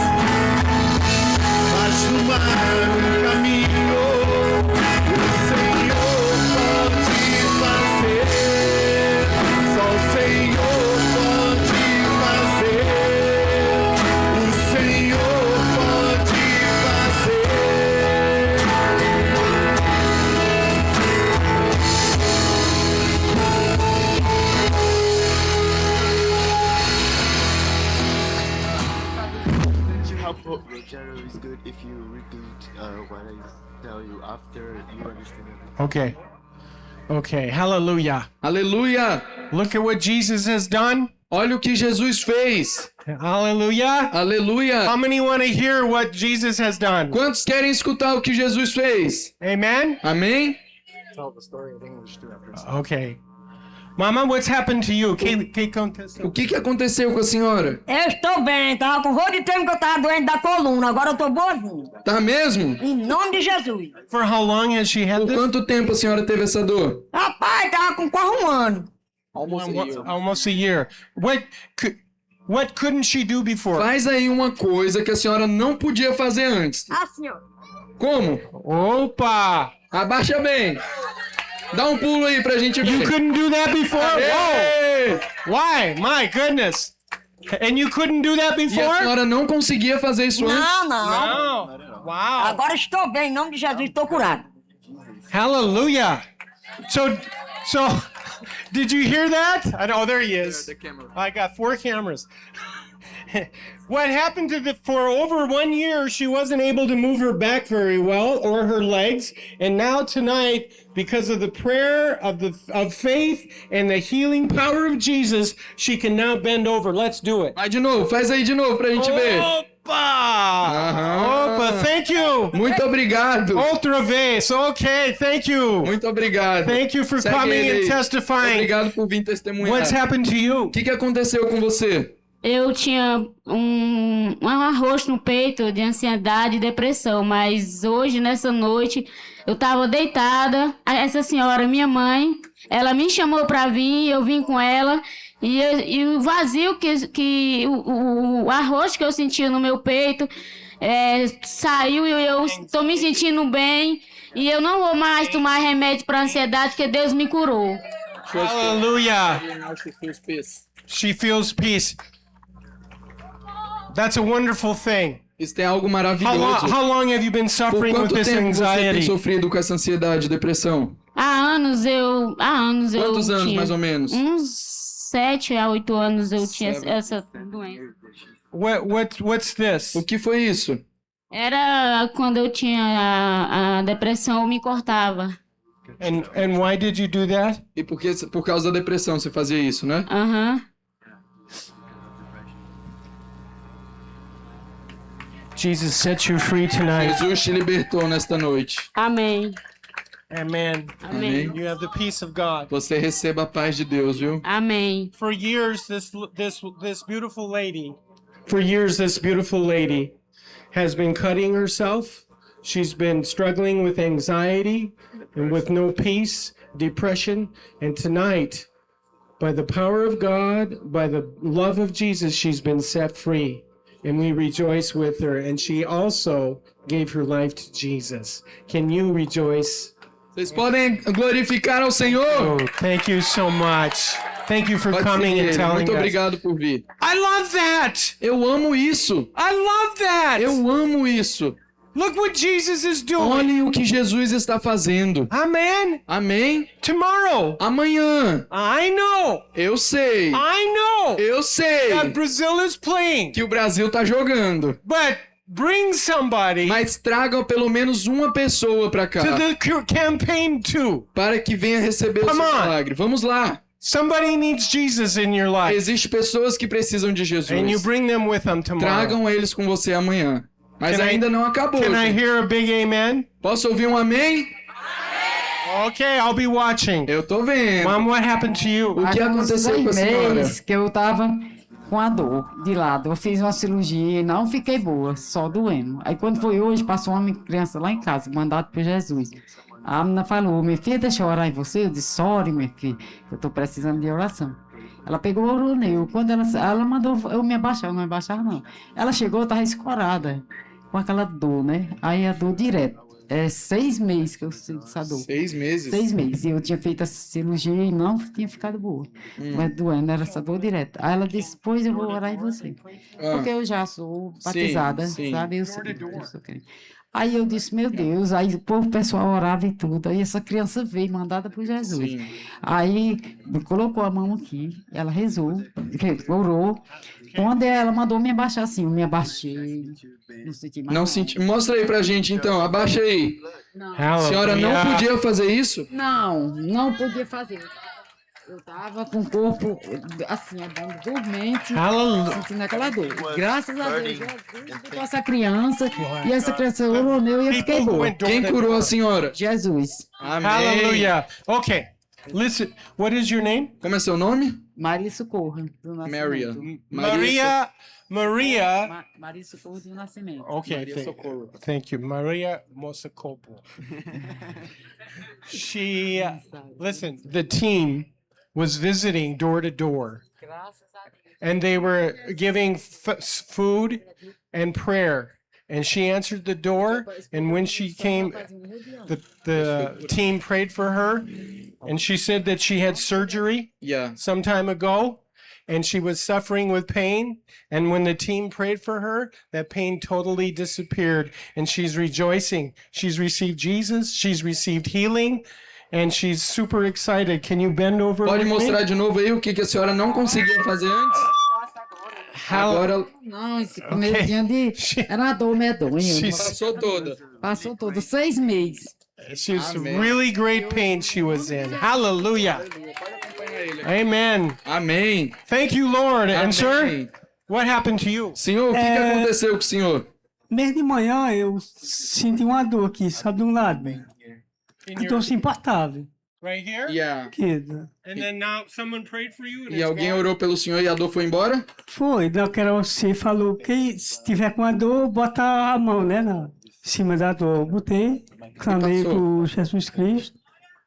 mas no mar um caminho, o Senhor pode fazer, só o Senhor pode fazer, o Senhor pode fazer. How Rogero is good if you repeat what I tell you after you understand everything. Okay. Hallelujah. Aleluia! Look at what Jesus has done. Olha o que Jesus fez. Hallelujah. Aleluia! How many want to hear what Jesus has done? Quantos querem escutar o que Jesus fez? Amen. Amém? Tell the story in English too after. Okay. Mama, what's happened to you? Que aconteceu? O que aconteceu com a senhora? Eu estou bem, tava com rolo de tempo que eu tava doente da coluna, agora eu tô boazinha. Tá mesmo? Em nome de Jesus. For how long has she had Por this? quanto tempo a senhora teve essa dor? Rapaz, tava com quase um ano. Almost a year. What couldn't she do before? Faz aí uma coisa que a senhora não podia fazer antes. Assim, ó. Como? Opa! Abaixa bem. Dá um pulo aí pra gente ver. You couldn't do that before? Whoa! Ei! Why? My goodness. And you couldn't do that E a before? senhora não conseguia fazer isso antes? Não, não. No. Wow. Agora estou bem, em nome de Jesus, estou curado. Hallelujah. So, did you hear that? I know, there he is. I got 4 cameras. What happened for over 1 year, she wasn't able to move her back very well or her legs. And now tonight, because of the prayer of faith and the healing power of Jesus, she can now bend over. Let's do it. Vai de novo, faz aí de novo pra gente ver. Opa! Opa, thank you. Muito obrigado. Outra vez. Okay, thank you. Muito obrado. Thank you for Segue coming ele and aí. testifying. Obrigado por vir testemunhar. What's happened to you? O que aconteceu com você? Eu tinha um arroz no peito de ansiedade e depressão, mas hoje, nessa noite, eu tava deitada. Essa senhora, minha mãe, ela me chamou pra vir, eu vim com ela. E o vazio o arroz que eu sentia no meu peito saiu e eu estou me sentindo bem. E eu não vou mais tomar remédio para ansiedade, porque Deus me curou. Hallelujah. She feels peace. That's a wonderful thing. Isso é algo maravilhoso. How long have you been Por suffering with quanto this tempo você tem anxiety? sofrido com essa ansiedade, depressão? Há anos Quantos anos, tinha, mais ou menos? Uns 7 a 8 anos eu tinha essa doença. What's this? O que foi isso? Era quando eu tinha a depressão, eu me cortava. And why did you do that? E por causa da depressão você fazia isso, né? Aham. Jesus set you free tonight. Jesus te libertou nesta noite. Amém. Amen. Amém. You have the peace of God. Você receba a paz de Deus, viu? Amém. For years, this beautiful lady, has been cutting herself. She's been struggling with anxiety and with no peace, depression. And tonight, by the power of God, by the love of Jesus, she's been set free. And we rejoice with her. And she also gave her life to Jesus. Can you rejoice? Vocês podem glorificar ao Senhor? Oh, thank you so much. Thank you for Pode coming and seguir. telling Muito us. obrigado por vir. I love that. Eu amo isso. I love that. Eu amo isso. Look what Jesus is doing. Olhem o que Jesus está fazendo. Amen. Amém? Tomorrow. Amanhã. I know. Eu sei. I know Eu sei that Brazil is playing. que o Brasil tá jogando. But bring somebody Mas tragam pelo menos uma pessoa pra cá. to the campaign too. Para que venha receber o seu Come on. milagre. Vamos lá. Somebody needs Jesus in your life. Existem pessoas que precisam de Jesus. And you bring them with them tomorrow. Tragam eles com você amanhã. Mas Can I- ainda não acabou. Can I gente. hear a big amen? Posso ouvir um amém? Okay, I'll be watching. Eu tô vendo. Mom, what happened to you? O que aconteceu com a senhora? Mês que eu tava com a dor de lado. Eu fiz uma cirurgia e não fiquei boa, só doendo. Aí quando foi hoje, passou uma criança lá em casa, mandado por Jesus. A menina falou, minha filha, deixa eu orar em você. Eu disse, ore, minha filha, eu tô precisando de oração. Ela pegou o oroneu. Quando ela mandou eu me abaixar, eu não me abaixar não. Ela chegou, eu tava escorada, com aquela dor, né? Aí a dor direto. 6 meses que eu sinto essa dor. 6 meses? 6 meses. E eu tinha feito a cirurgia e não tinha ficado boa. Mas doendo, era essa dor direta. Aí ela disse, pois eu vou orar em você. Porque eu já sou batizada, sim. sabe? Eu sou crente. Aí eu disse, meu Deus, aí o povo pessoal orava e tudo. Aí essa criança veio, mandada por Jesus. Sim. Aí colocou a mão aqui, ela rezou, orou. Quando ela mandou me abaixar assim, eu me abaixei. Não senti mais Não nada. senti. Mostra aí pra gente então. Abaixa aí. A Hallelujah. senhora não podia fazer isso? Não podia fazer. Eu tava com o corpo assim, dormente, Hallelujah. sentindo aquela dor. Graças a Deus, Jesus botou essa criança e essa criança orou e eu fiquei People who boa. went door Quem to curou door. a senhora? Jesus. Amém. Hallelujah. Okay. Listen, what is your name? Como é seu nome? Maria Socorro do Maria. Nascimento. Maria. Maria Socorro do Nascimento. Okay. Maria Socorro. Thank you. Maria Mosacopo. She, listen, the team was visiting door to door Graças a Deus. and they were giving food and prayer. And she answered the door. And when she came, the team prayed for her. And she said that she had surgery Yeah. some time ago. and she was suffering with pain. And when the team prayed for her, that pain totally disappeared. And she's rejoicing. She's received Jesus. She's received healing. And she's super excited. Can you bend over Pode with mostrar me? de novo aí o que a senhora não conseguia fazer antes? Agora Não, esse comedinho de... Era uma dor medonha. She's, passou toda. Passou todo 6 meses. she's Amen. really great pain she was in. Hallelujah. Amen. Amém. Thank you, Lord. And sir, Amém. what happened to you? Senhor, o que aconteceu com o senhor? Mês de manhã eu senti uma dor aqui, só de um lado. In Eu your, tô insuportável. right here? Yeah. Aqui. And then now someone prayed for you and E it's alguém gone? orou pelo senhor e a dor foi embora? Foi, daquela você falou que se tiver com a dor, bota a mão, né, em cima da dor. Eu botei, clamei passou. por Jesus Cristo.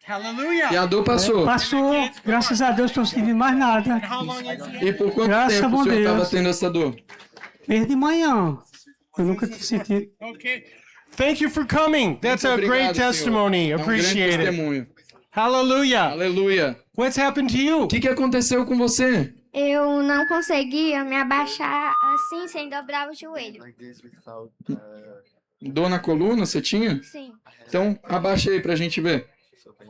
E Hallelujah. a dor passou. Passou, graças a Deus, não senti mais nada. How long is it? E por quanto Graças tempo a o senhor Deus. estava tendo essa dor? Mês de manhã. Eu nunca tinha sentido. Okay. Thank you for coming. That's a Muito great obrigado, senhor. testimony. É um grande Appreciate it. testemunho. Hallelujah. Aleluia. What's happened to you? O que aconteceu com você? Eu não conseguia me abaixar assim sem dobrar o joelho. Like this without Dor na coluna você tinha? Sim. Então abaixa aí pra gente ver. so pain.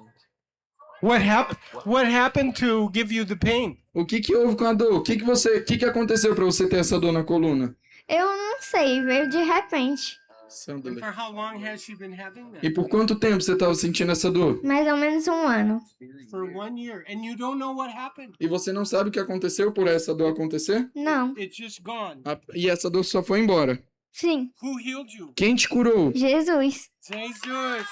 What happened to give you the pain? O que houve com a dor? O que aconteceu pra você ter essa dor na coluna? Eu não sei, veio de repente. And for how long has she been having that? E por quanto tempo você estava sentindo essa dor? Mais ou menos um ano. For 1 year. And you don't know what happened. E você não sabe o que aconteceu por essa dor acontecer? Não. It's just gone. E essa dor só foi embora. Sim. Who healed you? Quem te curou? Jesus. Jesus.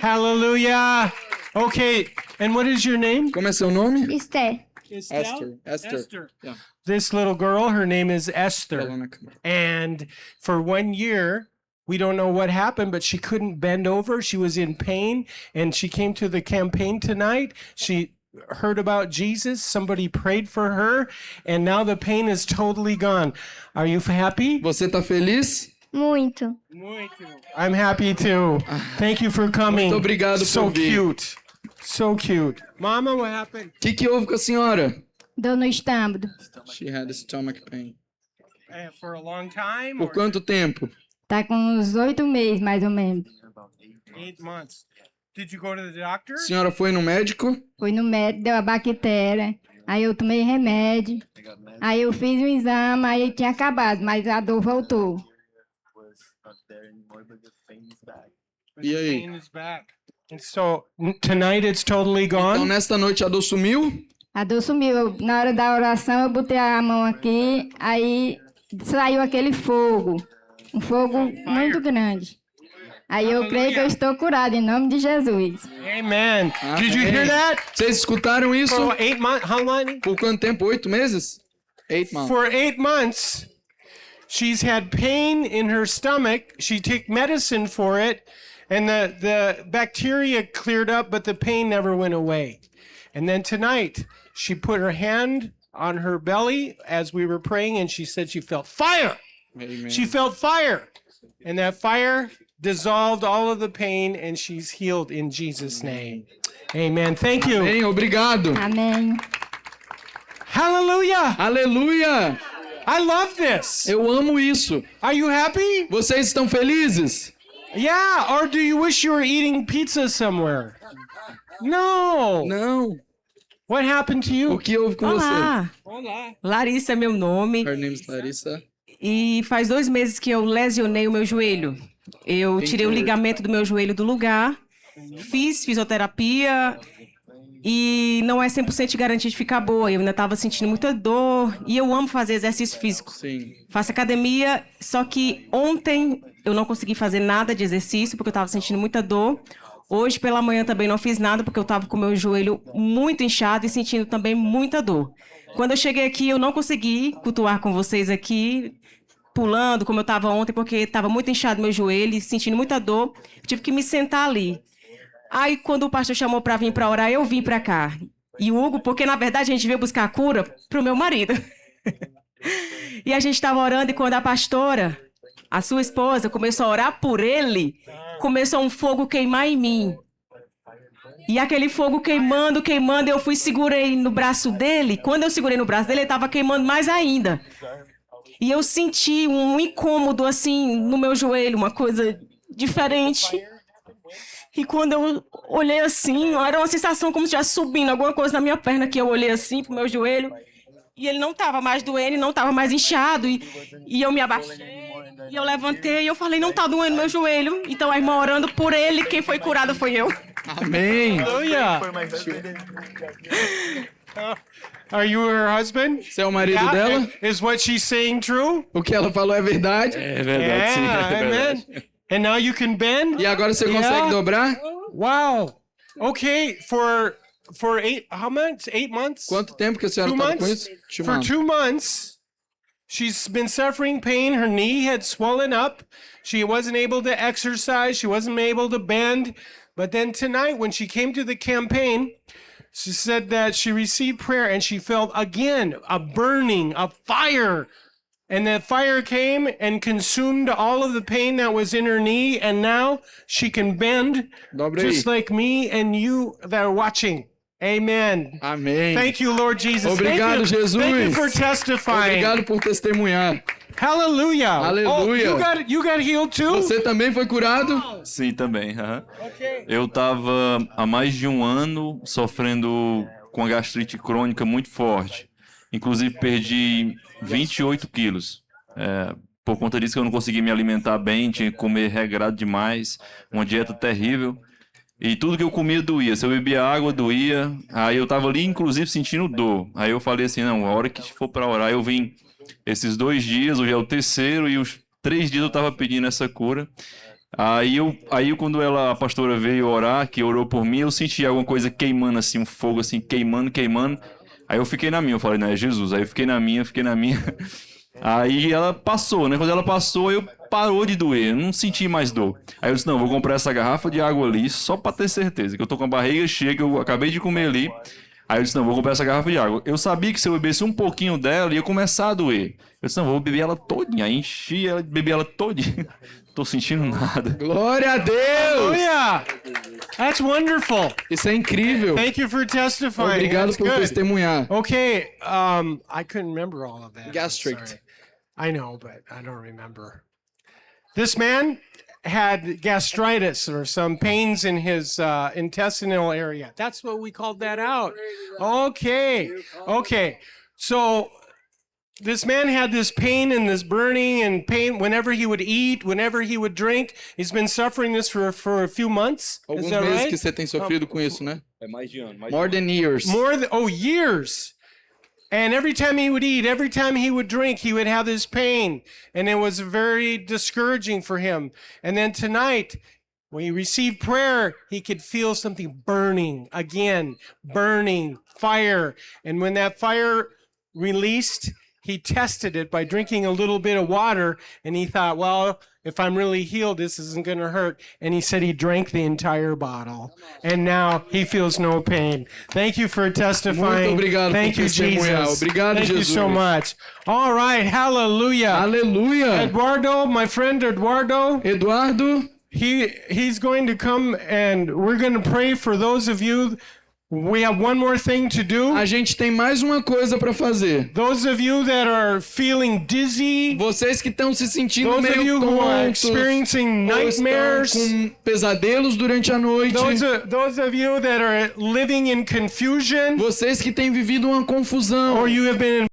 Hallelujah. Okay. And what is your name? Como é seu nome? Esther. Estelle? Esther. Yeah. This little girl, her name is Esther. Fala na câmera. And for 1 year, we don't know what happened, but she couldn't bend over. She was in pain. And she came to the campaign tonight. She heard about Jesus. Somebody prayed for her. And now the pain is totally gone. Are you happy? Você tá feliz? Muito. I'm happy too. Thank you for coming. Muito obrigado So por vir. cute. So cute. Mama, what happened? O que houve com a senhora? Dor no estômago. She had stomach pain. For a long time? Por quanto tempo? Tá com uns 8 meses, mais ou menos. 8 months. Did you go to the doctor? A senhora foi no médico? Fui no médico, deu a bactéria. Aí eu tomei remédio. Aí eu fiz um exame, aí tinha acabado, mas a dor voltou. Was not there anymore, but the pain is back. E aí? Pain is back. And so tonight it's totally Então gone? nesta noite a dor sumiu? A dor sumiu. Na hora da oração eu botei a mão aqui, aí saiu aquele fogo. Um fogo muito grande. Aí eu creio que eu estou curado em nome de Jesus. Amen. Did you hear that? Vocês escutaram isso? For 8 months? How long? Por quanto tempo? 8 meses? 8 months. For 8 months, she's had pain in her stomach. She took medicine for it, and the bacteria cleared up, but the pain never went away. And then tonight, she put her hand on her belly as we were praying, and she said she felt fire. Amen. She felt fire. And that fire dissolved all of the pain, and she's healed in Jesus' name. Amen. Thank you. Bem, obrigado. Amém. Hallelujah. Aleluia! I love this. Eu amo isso. Are you happy? Vocês estão felizes? Yeah, or do you wish you were eating pizza somewhere? No. Não. What happened to O you? que houve com Olá, Olá. Larissa é meu nome você? Her name is Larissa. e faz 2 meses que eu lesionei o meu joelho. Eu tirei o ligamento do meu joelho do lugar, fiz fisioterapia e não é 100% garantia de ficar boa. Eu ainda estava sentindo muita dor e eu amo fazer exercício físico. Sim. Faço academia, só que ontem eu não consegui fazer nada de exercício porque eu estava sentindo muita dor. Hoje pela manhã também não fiz nada porque eu estava com o meu joelho muito inchado e sentindo também muita dor. Quando eu cheguei aqui, eu não consegui cultuar com vocês aqui, pulando como eu estava ontem, porque estava muito inchado meu joelho e sentindo muita dor. Eu tive que me sentar ali. Aí quando o pastor chamou para vir para orar, eu vim para cá. E o Hugo, porque na verdade a gente veio buscar a cura pro meu marido. E a gente estava orando e quando a pastora, a sua esposa, começou a orar por ele, começou um fogo queimar em mim. E aquele fogo queimando, queimando, eu segurei no braço dele. Quando eu segurei no braço dele, ele estava queimando mais ainda. E eu senti um incômodo assim no meu joelho, uma coisa diferente. E quando eu olhei assim, era uma sensação como se estivesse subindo alguma coisa na minha perna, que eu olhei assim pro meu joelho. E ele não estava mais doendo, não estava mais inchado. E eu me abaixei, e eu levantei, e eu falei, não tá doendo meu joelho. Então a irmã orando por ele, quem foi curado foi eu. Amém. Aleluia. Are you her husband? Você é o marido dela? Is what she's saying true? O que ela falou é verdade? É verdade, sim. Yeah, É verdade. amen. And now you can bend? E agora você consegue dobrar? Wow. Okay, for 8, how much? 8 months? Quanto tempo que a senhora 2 estava com months? isso? For 2 months, she's been suffering pain. Her knee had swollen up. She wasn't able to exercise. She wasn't able to bend. But then tonight, when she came to the campaign, she said that she received prayer and she felt again a burning, a fire. And that fire came and consumed all of the pain that was in her knee. And now she can bend just like me and you that are watching. Amen. Amém. Thank you, Lord Jesus. Obrigado, Thank you. Jesus. Thank you for testifying. Obrigado por testemunhar. Hallelujah. Aleluia. Oh, you got healed too? Você também foi curado? Sim, também. Eu estava há mais de 1 ano sofrendo com a gastrite crônica muito forte. Inclusive, perdi 28 quilos. Por conta disso que eu não consegui me alimentar bem, tinha que comer regrado demais, uma dieta terrível. E tudo que eu comia doía. Se eu bebia água, doía. Aí eu tava ali, inclusive, sentindo dor. Aí eu falei assim, não, a hora que for para orar, eu vim esses 2 dias, hoje é o 3º, e os 3 dias eu tava pedindo essa cura. Aí quando a pastora veio orar, que orou por mim, eu senti alguma coisa queimando assim, um fogo assim, queimando. Aí eu fiquei na minha, eu falei, não, é Jesus. Aí eu fiquei na minha. Aí ela passou, né? Quando ela passou, eu parou de doer, eu não senti mais dor. Aí eu disse, não, vou comprar essa garrafa de água ali, só pra ter certeza, que eu tô com a barriga cheia, que eu acabei de comer ali. Aí eu disse, não, vou comprar essa garrafa de água. Eu sabia que se eu bebesse um pouquinho dela, ia começar a doer. Eu disse, não, vou beber ela todinha. Aí enchi ela, bebi ela todinha. Tô sentindo nada. Glória a Deus! Hallelujah. That's wonderful. Isso é incrível. Thank you for testifying. Obrigado That's por good. testemunhar. Okay, I couldn't remember all of that. Gastric. Sorry. I know, but I don't remember. This man had gastritis or some pains in his intestinal area. That's what we called that out. Okay. So this man had this pain and this burning and pain whenever he would eat, whenever he would drink. He's been suffering this for a few months. Alguns Is that meses right? que você tem sofrido com isso, né? É mais de ano. More than years. Years. And every time he would eat, every time he would drink, he would have this pain. And it was very discouraging for him. And then tonight, when he received prayer, he could feel something burning again, burning fire. And when that fire released, he tested it by drinking a little bit of water. And he thought, well, if I'm really healed, this isn't going to hurt. And he said he drank the entire bottle. And now he feels no pain. Thank you for testifying. Muito obrigado Thank por you, testemunhar. Jesus. Obrigado, Thank Jesus. you so much. All right. Hallelujah. Aleluia. Eduardo, my friend Eduardo. Eduardo. He's going to come and we're going to pray for those of you. We have one more thing to do. A gente tem mais uma coisa para fazer. Those of you that are feeling dizzy. Vocês que estão se sentindo those meio of you who are tontos, experiencing nightmares. com pesadelos durante a noite. Those of you that are living in confusion. Vocês que têm vivido uma confusão. Or you have been